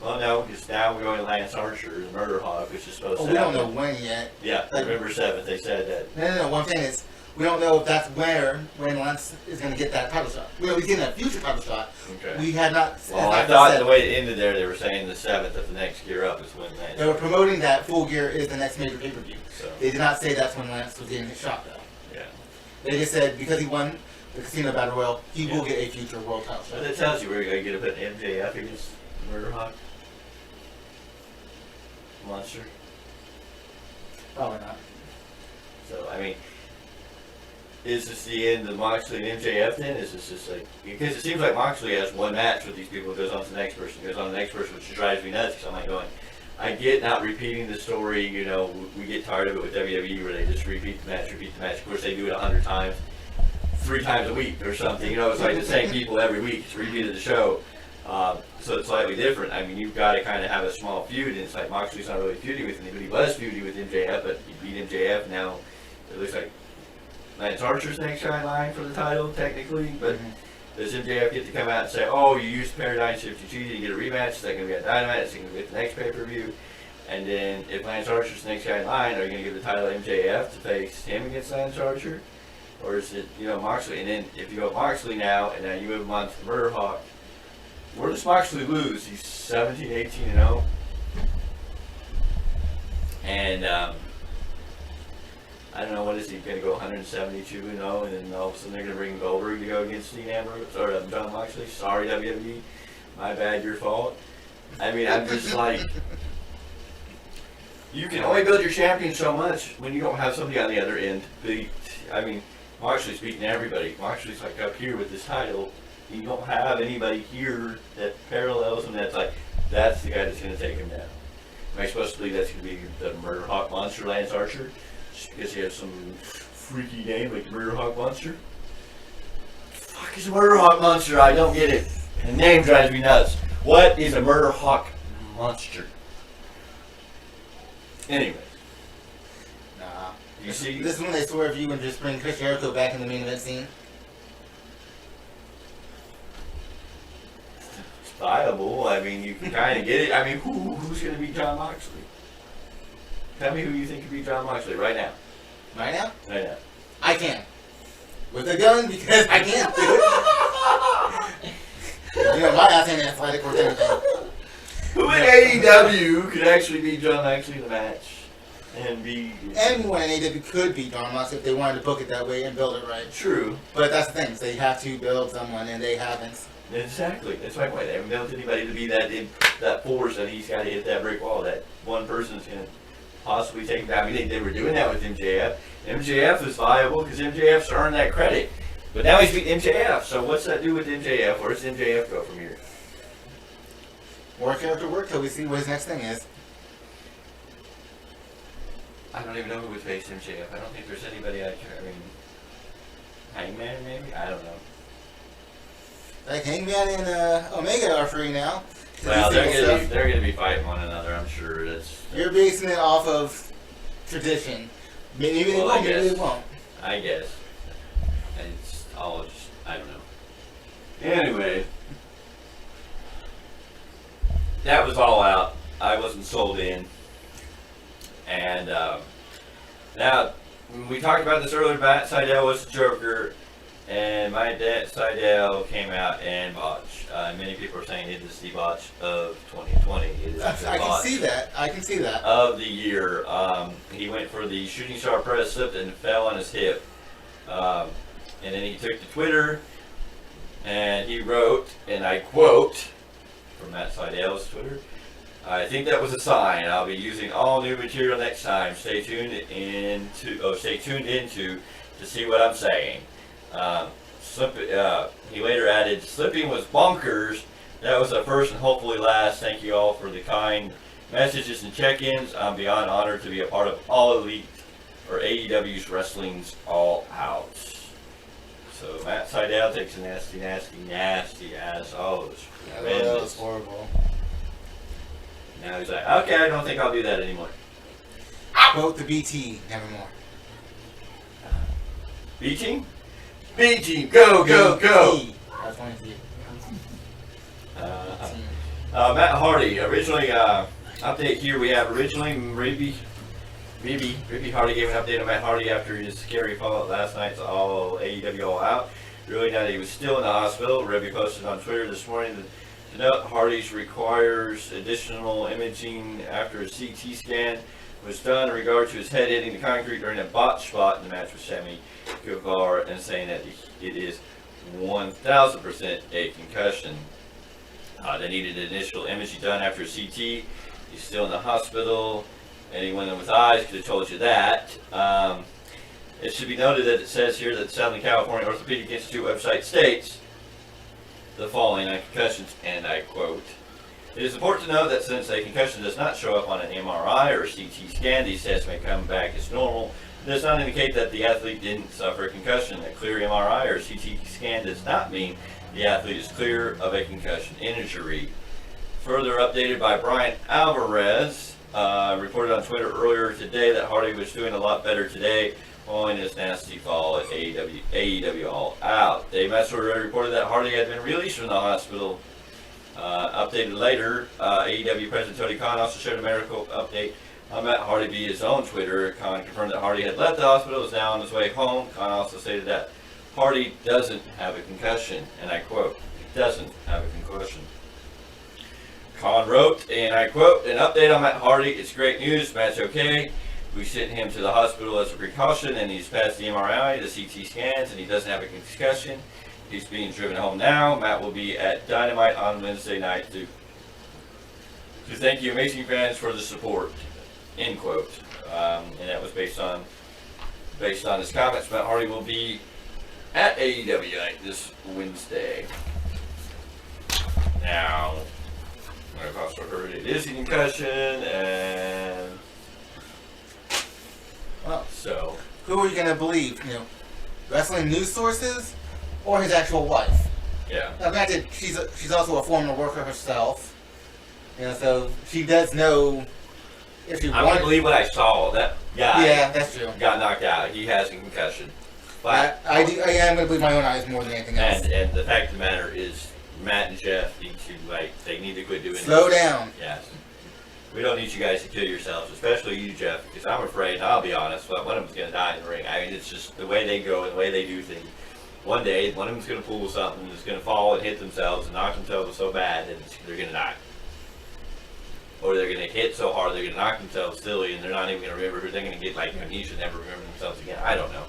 S1: Well, no, because now we're going to Lance Archer, the Murder Hawk, which is supposed to happen.
S2: We don't know when yet.
S1: Yeah, November 7th, they said that.
S2: No. One thing is, we don't know if that's when Lance is going to get that title shot. We'll be getting a future title shot.
S1: Okay.
S2: We had not.
S1: Well, I thought the way it ended there, they were saying the 7th of the next Gear Up is when Lance.
S2: They were promoting that Full Gear is the next major pay-per-view.
S1: So.
S2: They did not say that's when Lance was getting his shot, though.
S1: Yeah.
S2: They just said because he won the Casino Battle Royal, he will get a future world title shot.
S1: But it tells you where you're going to get a bit MJF against Murder Hawk. Monster.
S2: Probably not.
S1: So, is this the end of Moxley and MJF then? Is this just like, because it seems like Moxley has one match with these people, goes on to the next person, which drives me nuts, because I'm like going, I get not repeating the story, we get tired of it with WWE where they just repeat the match. Of course, they do it 100 times, 3 times a week or something, it's like the same people every week, it's repeated the show. So it's slightly different. You've got to kind of have a small feud, and it's like Moxley's not really feuding with anybody. He was feuding with MJF, but he beat MJF. Now it looks like Lance Archer's next guy in line for the title, technically. But does MJF get to come out and say, "Oh, you used Paradigm Shift, you cheated, you get a rematch? Is that going to be at Dynamite? Is it going to be at the next pay-per-view?" And then if Lance Archer's the next guy in line, are you going to give the title to MJF to face him against Lance Archer, or is it Moxley? And then if you go Moxley now, and now you move him on to the Murder Hawk. Where does Moxley lose? He's 17, 18, and 0. And I don't know, what is he going to go 172-0, and then all of a sudden they're going to bring Goldberg to go against Dean Ambrose or John Moxley? Sorry, WWE, my bad, your fault. I mean, I'm just like, you can only build your champion so much when you don't have somebody on the other end. I mean, Moxley's beating everybody. Moxley's like up here with this title. You don't have anybody here that parallels him. That's like, that's the guy that's going to take him down. Am I supposed to believe that's going to be the Murder Hawk Monster, Lance Archer? Just because he has some freaky name like Murder Hawk Monster? Fuck is a Murder Hawk Monster? I don't get it. The name drives me nuts. What is a Murder Hawk Monster? Anyways.
S2: Nah.
S1: You see?
S2: This is when they swerve you and just bring Chris Jericho back in the main event scene.
S1: It's viable. I mean, you can kind of get it. I mean, who's going to beat John Moxley? Tell me who you think could beat John Moxley right now.
S2: Right now?
S1: Right now.
S2: I can. With a gun, because I can't do it. You know, my ass ain't athletic or anything.
S1: Who in AEW could actually beat John Moxley in the match? And be...
S2: Anyone in AEW could beat John Moxley if they wanted to book it that way and build it right.
S1: True.
S2: But that's the thing. They have to build someone, and they haven't.
S1: Exactly. That's my point. They haven't built anybody to be that force that he's got to hit that brick wall. That one person's going to possibly take him down. I mean, they were doing that with MJF. MJF is viable because MJF's earned that credit. But now he's beating MJF. So what's that do with MJF? Where does MJF go from here?
S2: Work after work till we see what his next thing is.
S1: I don't even know who would face MJF. I don't think there's anybody I mean, Hangman maybe? I don't know.
S2: Like Hangman and Omega are free now.
S1: Well, they're gonna be fighting one another. I'm sure.
S2: You're basing it off of tradition. Maybe they won't. Maybe they won't.
S1: I guess. It's all just, I don't know. Anyway, that was All Out. I wasn't sold in. And now, we talked about this earlier. Matt Sydal was the Joker, and my dad Sydal came out and botched. Many people are saying it is the botch of 2020. It is
S2: I can see that. I can see that.
S1: Of the year. He went for the shooting star press, slipped and fell on his hip. And then he took to Twitter and he wrote, and I quote from Matt Sydal's Twitter, "I think that was a sign. I'll be using all new material next time. Stay tuned into to see what I'm saying." He later added, "Slipping was bonkers. That was the first and hopefully last. Thank you all for the kind messages and check-ins. I'm beyond honored to be a part of All Elite or AEW's Wrestling's All Out." So Matt Sydal takes a nasty ass. Oh,
S2: That was horrible.
S1: Now he's like, okay, I don't think I'll do that anymore.
S2: Quote the BT, nevermore.
S1: B team? B team, go, go, go!
S2: That's one of you.
S1: Matt Hardy, originally, update here we have originally Ribby Hardy gave an update on Matt Hardy after his scary fallout last night's AEW All Out. Really now that he was still in the hospital. Ribby posted on Twitter this morning that to note Hardy's requires additional imaging after a CT scan was done in regard to his head hitting the concrete during a botch spot in the match with Sammy Guevara, and saying that it is 1,000% a concussion. They needed initial imaging done after a CT. He's still in the hospital. Anyone with eyes could have told you that. It should be noted that it says here that the Southern California Orthopedic Institute website states the following on concussions, and I quote, "It is important to note that since a concussion does not show up on an MRI or a CT scan, these tests may come back as normal. It does not indicate that the athlete didn't suffer a concussion. A clear MRI or CT scan does not mean the athlete is clear of a concussion injury." Further updated by Brian Alvarez, reported on Twitter earlier today that Hardy was doing a lot better today following his nasty fall at AEW All Out. Dave Messer reported that Hardy had been released from the hospital. Updated later, AEW President Tony Khan also shared a medical update on Matt Hardy via his own Twitter. Khan confirmed that Hardy had left the hospital, was now on his way home. Khan also stated that Hardy doesn't have a concussion, and I quote, "He doesn't have a concussion." Khan wrote, and I quote, "An update on Matt Hardy. It's great news. Matt's okay. We sent him to the hospital as a precaution, and he's passed the MRI, the CT scans, and he doesn't have a concussion. He's being driven home now. Matt will be at Dynamite on Wednesday night to thank you amazing fans for the support, end quote. And that was based on his comments. Matt Hardy will be at AEW night this Wednesday. Now, I've also heard it is a concussion, and
S2: Well,
S1: so
S2: who are you gonna believe? Wrestling news sources or his actual wife?
S1: yeah.
S2: Now, granted, she's also a former worker herself. So she does know if she
S1: I'm gonna
S2: wanted.
S1: believe what I saw. That guy
S2: Yeah, that's true.
S1: got knocked out. He has a concussion. But
S2: I am gonna believe my own eyes more than anything else.
S1: and the fact of the matter is, Matt and Jeff need to they need to quit doing
S2: Slow
S1: this.
S2: down.
S1: Yes. We don't need you guys to kill yourselves, especially you, Jeff, because I'm afraid, I'll be honest, one of them's going to die in the ring. I mean, it's just the way they go and the way they do things. One day, one of them's going to pull something, that's going to fall and hit themselves and knock themselves so bad that they're going to die. Or they're going to hit so hard they're going to knock themselves silly and they're not even going to remember who they're going to get like amnesia and never remember themselves again. I don't know.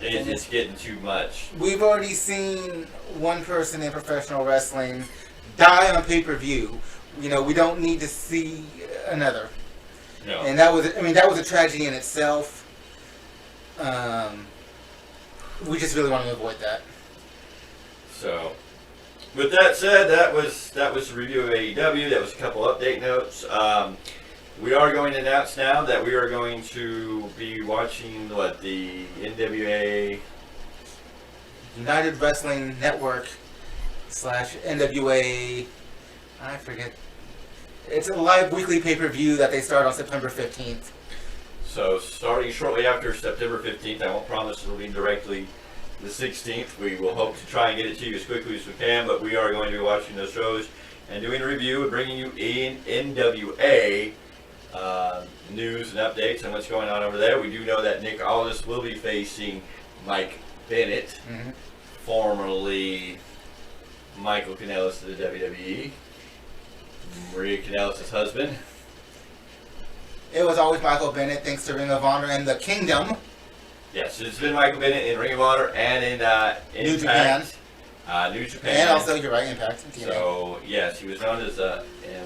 S1: It's getting too much.
S2: We've already seen one person in professional wrestling die on pay-per-view. We don't need to see another.
S1: No.
S2: And that was a tragedy in itself. We just really want to avoid that.
S1: So, with that said, that was the review of AEW. That was a couple update notes. We are going to announce now that we are going to be watching the NWA
S2: United Wrestling Network / NWA. I forget. It's a live weekly pay-per-view that they start on September 15th.
S1: So starting shortly after September 15th, I won't promise it'll be directly the 16th. We will hope to try and get it to you as quickly as we can, but we are going to be watching those shows and doing a review and bringing you in NWA news and updates on what's going on over there. We do know that Nick Aldis will be facing Mike Bennett, formerly Michael Kanellis of the WWE, Maria Kanellis' husband.
S2: It was always Michael Bennett, thanks to Ring of Honor and the Kingdom.
S1: Yes, it's been Michael Bennett in Ring of Honor and in
S2: New
S1: Impact. New Japan.
S2: And also, you're right, Impact.
S1: So, yes, he was known as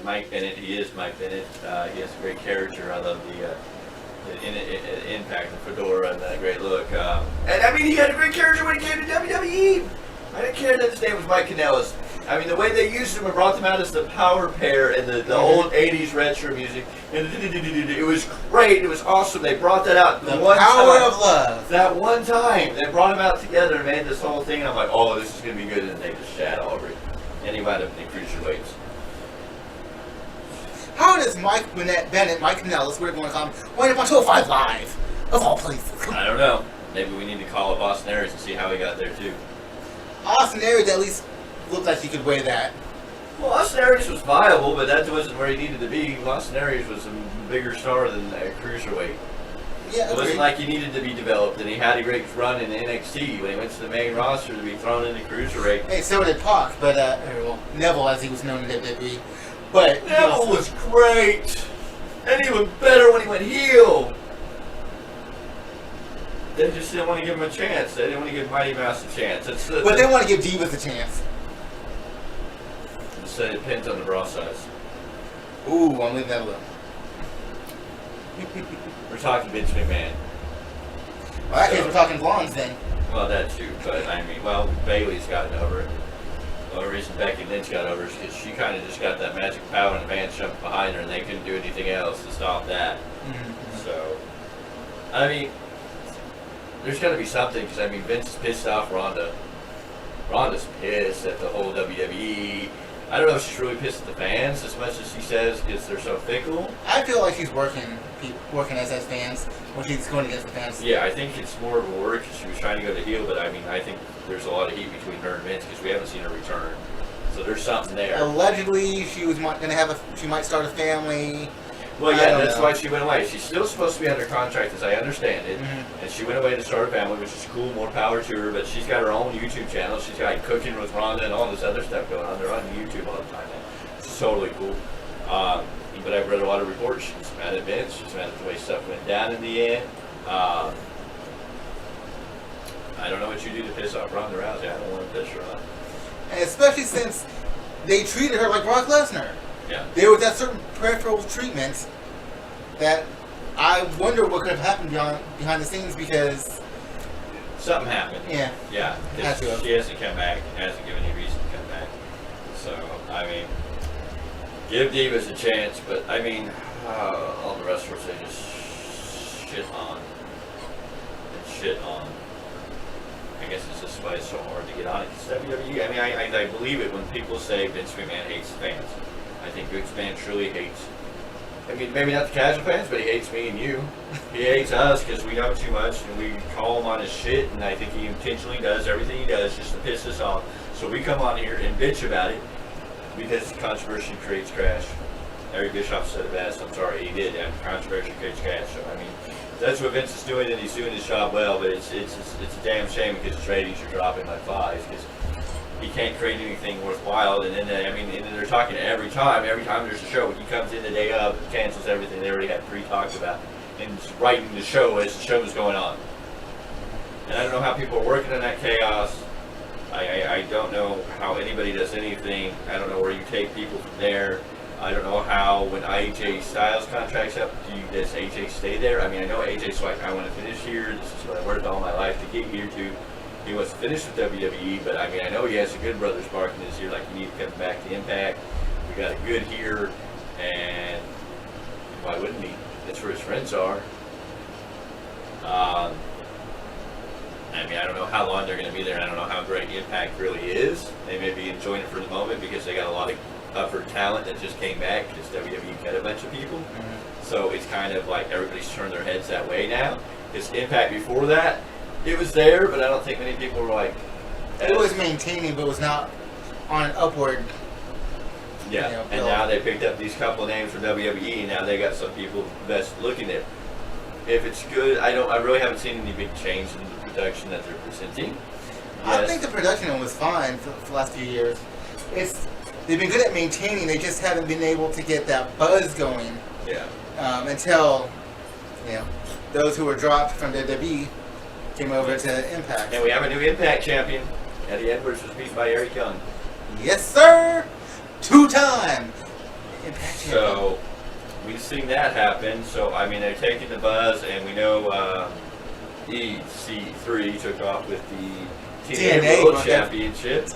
S1: Mike Bennett. He is Mike Bennett. He has a great character. I love the Impact, the fedora, and that great look. And, I mean, he had a great character when he came to WWE. I didn't care that his name was Mike Kanellis. I mean, the way they used him and brought them out as the power pair and the old 80s retro music. It was great. It was awesome. They brought that out
S2: The
S1: one
S2: power
S1: time.
S2: of love.
S1: That one time, they brought them out together and made this whole thing, and I'm like, oh, this is going to be good, and they just shat all over it. And he wound up in the cruiserweights.
S2: How does Mike Bennett, Mike Kanellis, whatever you want to call him, wind up on 205 Live? Of all places.
S1: I don't know. Maybe we need to call up Austin Aries and see how he got there, too.
S2: Austin Aries at least looked like he could weigh that.
S1: Well, Austin Aries was viable, but that wasn't where he needed to be. Austin Aries was a bigger star than a cruiserweight.
S2: Yeah,
S1: It wasn't like he needed to be developed, and he had a great run in NXT when he went to the main roster to be thrown into cruiserweight.
S2: Hey, so did Pac, but, Neville, as he was known in WWE. But
S1: Neville was great, and even better when he went heel. They just didn't want to give him a chance. They didn't want to give Mighty Mouse a chance.
S2: But they want to give Divas a chance.
S1: So it depends on the bra size.
S2: Ooh, I'm leaving that alone.
S1: We're talking Vince McMahon.
S2: Well, that case, we're talking blondes then.
S1: Well, that too, but I mean, Bailey's gotten over it. The only reason Becky Lynch got over it is because she kind of just got that magic power and the fans jumped behind her and they couldn't do anything else to stop that. So, I mean, there's got to be something, because I mean, Vince is pissed off Ronda. Ronda's pissed at the whole WWE. I don't know if she's really pissed at the fans as much as she says because they're so fickle.
S2: I feel like she's working as fans when she's going against the fans.
S1: Yeah, I think it's more of a work because she was trying to go to heel, but I mean, I think there's a lot of heat between her and Vince because we haven't seen her return. So there's something there.
S2: Allegedly, she might start a family.
S1: Well, yeah, that's why she went away. She's still supposed to be under contract, as I understand it, and she went away to start a family, which is cool, more power to her, but she's got her own YouTube channel. She's got cooking with Rhonda and all this other stuff going on. They're on YouTube all the time now. It's totally cool. But I've read a lot of reports. She's mad at Vince. She's mad at the way stuff went down in the end. I don't know what you do to piss off Ronda Rousey. I don't want to piss her off.
S2: And especially since they treated her like Brock Lesnar.
S1: Yeah.
S2: There was that certain peripheral treatment that I wonder what could have happened behind the scenes because
S1: Something happened.
S2: Yeah.
S1: Yeah.
S2: Had to have.
S1: She hasn't come back. Hasn't given any reason to come back. So, I mean, give Divas a chance, but I mean, all the wrestlers they just shit on. And shit on. I guess it's just why it's so hard to get on it. Because WWE, I mean, I believe it when people say Vince McMahon hates fans. I think Vince McMahon truly hates. I mean, maybe not the casual fans, but he hates me and you. He hates us because we know too much and we call him on his shit, and I think he intentionally does everything he does just to piss us off. So we come on here and bitch about it because controversy creates crash. Eric Bischoff said it best. I'm sorry, he did. And controversy creates cash. So I mean, that's what Vince is doing, and he's doing his job well. But it's a damn shame because his ratings are dropping like flies because he can't create anything worthwhile. And then and then they're talking every time there's a show. He comes in the day of, cancels everything they already had pre-talked about, and is writing the show as the show's going on. And I don't know how people are working in that chaos. I don't know how anybody does anything. I don't know where you take people from there. I don't know how, when AJ Styles contract's up, does AJ stay there? I mean, I know AJ's like, I want to finish here. This is what I worked all my life to get here to. He wants to finish with WWE, but I mean, I know he has a good brother's mark in his ear, like you need to come back to Impact. We got a good here, and why wouldn't he? That's where his friends are. I mean, I don't know how long they're going to be there. I don't know how great Impact really is. They may be enjoying it for the moment because they got a lot of upper talent that just came back because WWE cut a bunch of people. Mm-hmm. So it's kind of like everybody's turned their heads that way now. Because Impact before that, it was there, but I don't think many people were like...
S2: It was maintaining, but was not on an upward...
S1: Yeah, and now they picked up these couple names from WWE, and now they got some people best looking at. If it's good, I really haven't seen any big change in the production that they're presenting. Yes.
S2: I think the production was fine for the last few years. They've been good at maintaining, they just haven't been able to get that buzz going.
S1: Yeah.
S2: Until, those who were dropped from WWE came over to Impact.
S1: And we have a new Impact champion. Eddie Edwards was beaten by Eric Young.
S2: Yes, sir! 2-time Impact champion.
S1: So, we've seen that happen. So, I mean, they're taking the buzz, and we know EC3 took off with the TNA World Championship.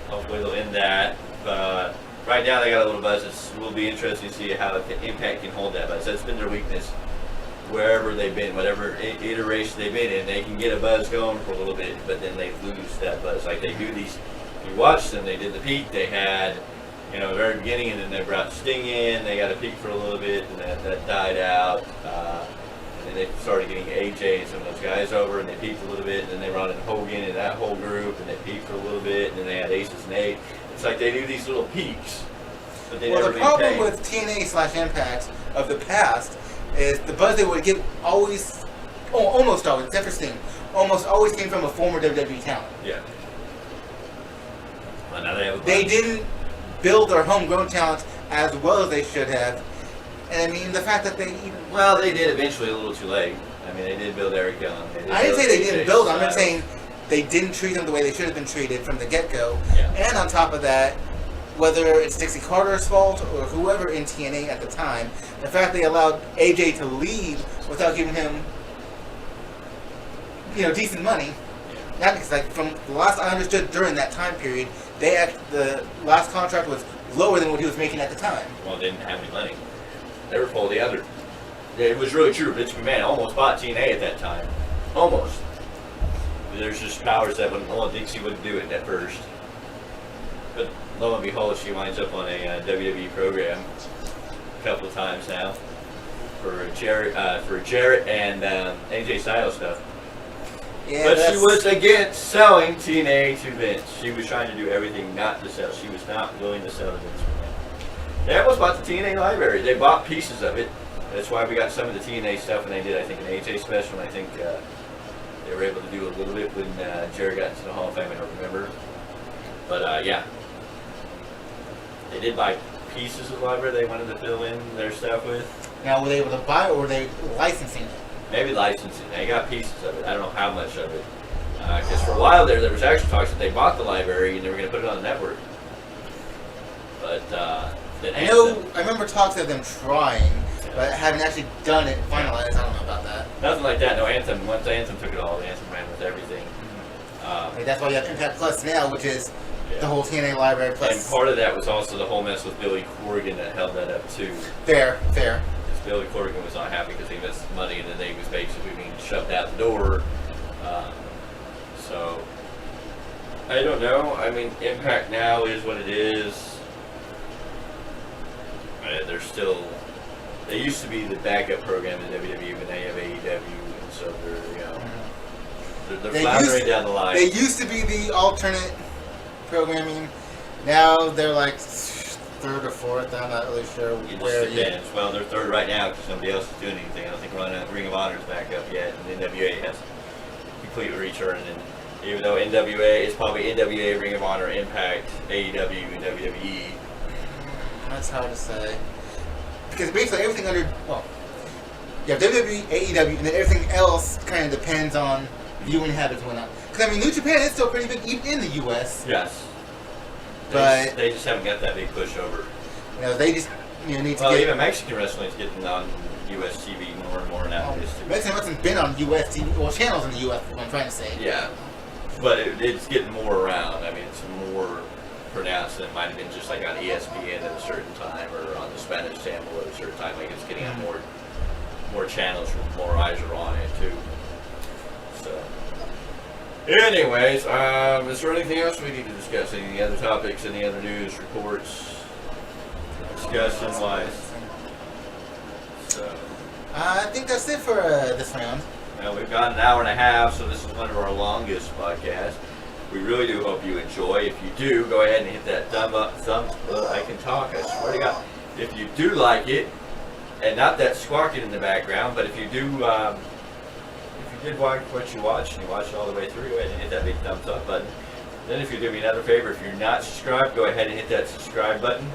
S1: Hopefully they'll end that. But right now they got a little buzz. It will be interesting to see how Impact can hold that buzz. That's been their weakness. Wherever they've been, whatever iteration they've been in, they can get a buzz going for a little bit, but then they lose that buzz. Like they do these, you watch them, they did the peak, they had, the very beginning, and then they brought Sting in, they got a peak for a little bit, and that died out. And then they started getting AJ and some of those guys over, and they peaked a little bit, and then they brought in Hogan and that whole group, and they peaked for a little bit, and then they had Aces and Eight. It's like they do these little peaks, but they never
S2: the problem
S1: maintain.
S2: with TNA/Impact of the past is the buzz they would get almost always, except for Sting, almost always came from a former WWE talent.
S1: Yeah. Well, now they have a buzz.
S2: They didn't build their homegrown talent as well as they should have. And I mean, the fact that they even...
S1: Well, they did eventually a little too late. I mean, they did build Eric Young.
S2: I didn't say they didn't build them. I'm just saying they didn't treat them the way they should have been treated from the get-go.
S1: Yeah.
S2: And on top of that, whether it's Dixie Carter's fault or whoever in TNA at the time, the fact they allowed AJ to leave without giving him, decent money. Yeah. Not because, from the last I understood during that time period, the last contract was lower than what he was making at the time.
S1: Well, they didn't have any money. They were full of the other. It was really true. Vince McMahon almost bought TNA at that time. Almost. There's just powers that Dixie wouldn't do it at first. But lo and behold, she winds up on a WWE program a couple of times now for Jarrett and AJ Styles stuff.
S2: Yeah,
S1: but she was against selling TNA to Vince. She was trying to do everything not to sell. She was not willing to sell to Vince McMahon. They almost bought the TNA library. They bought pieces of it. That's why we got some of the TNA stuff, and they did, I think, an AJ special, and I think they were able to do a little bit when Jerry got into the Hall of Fame, I don't remember. But, yeah. They did buy pieces of the library they wanted to fill in their stuff with.
S2: Now, were they able to buy it or were they licensing it?
S1: Maybe licensing. They got pieces of it. I don't know how much of it. Because for a while there was actually talks that they bought the library and they were going to put it on the network. But then
S2: I remember talks of them trying, but haven't actually done it, finalized. I don't know about that.
S1: Nothing like that. No, Anthem. Once Anthem took it all, Anthem ran with everything.
S2: That's why you have Impact Plus now, which is the whole TNA library plus.
S1: And part of that was also the whole mess with Billy Corgan that held that up too.
S2: Fair.
S1: Because Billy Corgan was not happy because he missed money and then he was basically being shoved out the door. So I don't know. I mean, Impact now is what it is. They're still. They used to be the backup program in WWE, but now you have AEW, and so they're floundering down the line.
S2: They used to be the alternate programming. Now they're like third or fourth. I'm not really sure where yet.
S1: Well, they're third right now because somebody else is doing anything. I don't think Ring of Honor is back up yet, and NWA has completely returned. And even though NWA is probably NWA, Ring of Honor, Impact, AEW, and WWE.
S2: That's hard to say. Because basically everything under, you have WWE, AEW, and then everything else kind of depends on viewing habits and whatnot. Because, I mean, New Japan is still pretty big even in the U.S.
S1: Yes.
S2: But
S1: they just haven't got that big push over.
S2: They just need to get...
S1: Well, even Mexican wrestling is getting on U.S. TV more and more now.
S2: Mexican wrestling's been on U.S. TV, well, channels in the U.S., what I'm trying to say.
S1: Yeah. But it's getting more around. I mean, it's more pronounced than it might have been just like on ESPN at a certain time or on the Spanish channel at a certain time. Like it's getting on more channels, more eyes are on it too. So, anyways, is there anything else we need to discuss? Any other topics? Any other news reports? Discussion wise. So,
S2: I think that's it for this round.
S1: Well, we've got an hour and a half, so this is one of our longest podcasts. We really do hope you enjoy. If you do, go ahead and hit that thumbs up. I can talk, I swear to God. If you do like it, and not that squawking in the background, but if you do, if you did like what you watched, and you watched it all the way through, go ahead and hit that big thumbs up button. Then if you do me another favor, if you're not subscribed, go ahead and hit that subscribe button.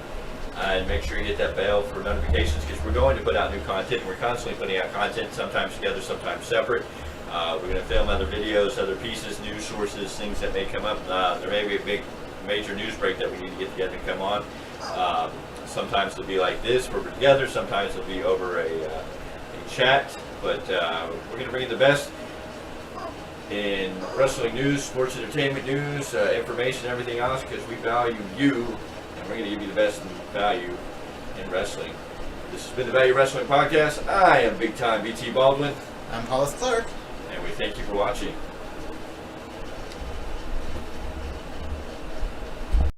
S1: And make sure you hit that bell for notifications because we're going to put out new content. We're constantly putting out content, sometimes together, sometimes separate. We're going to film other videos, other pieces, news sources, things that may come up. There may be a big, major news break that we need to get together and come on. Sometimes it'll be like this, where we're together. Sometimes it'll be over a chat. But we're going to bring you the best in wrestling news, sports entertainment news, information, everything else, because we value you, and we're going to give you the best value in wrestling. This has been the Value Wrestling Podcast. I am Big Time BT Baldwin.
S2: I'm Hollis Clark.
S1: And we thank you for watching.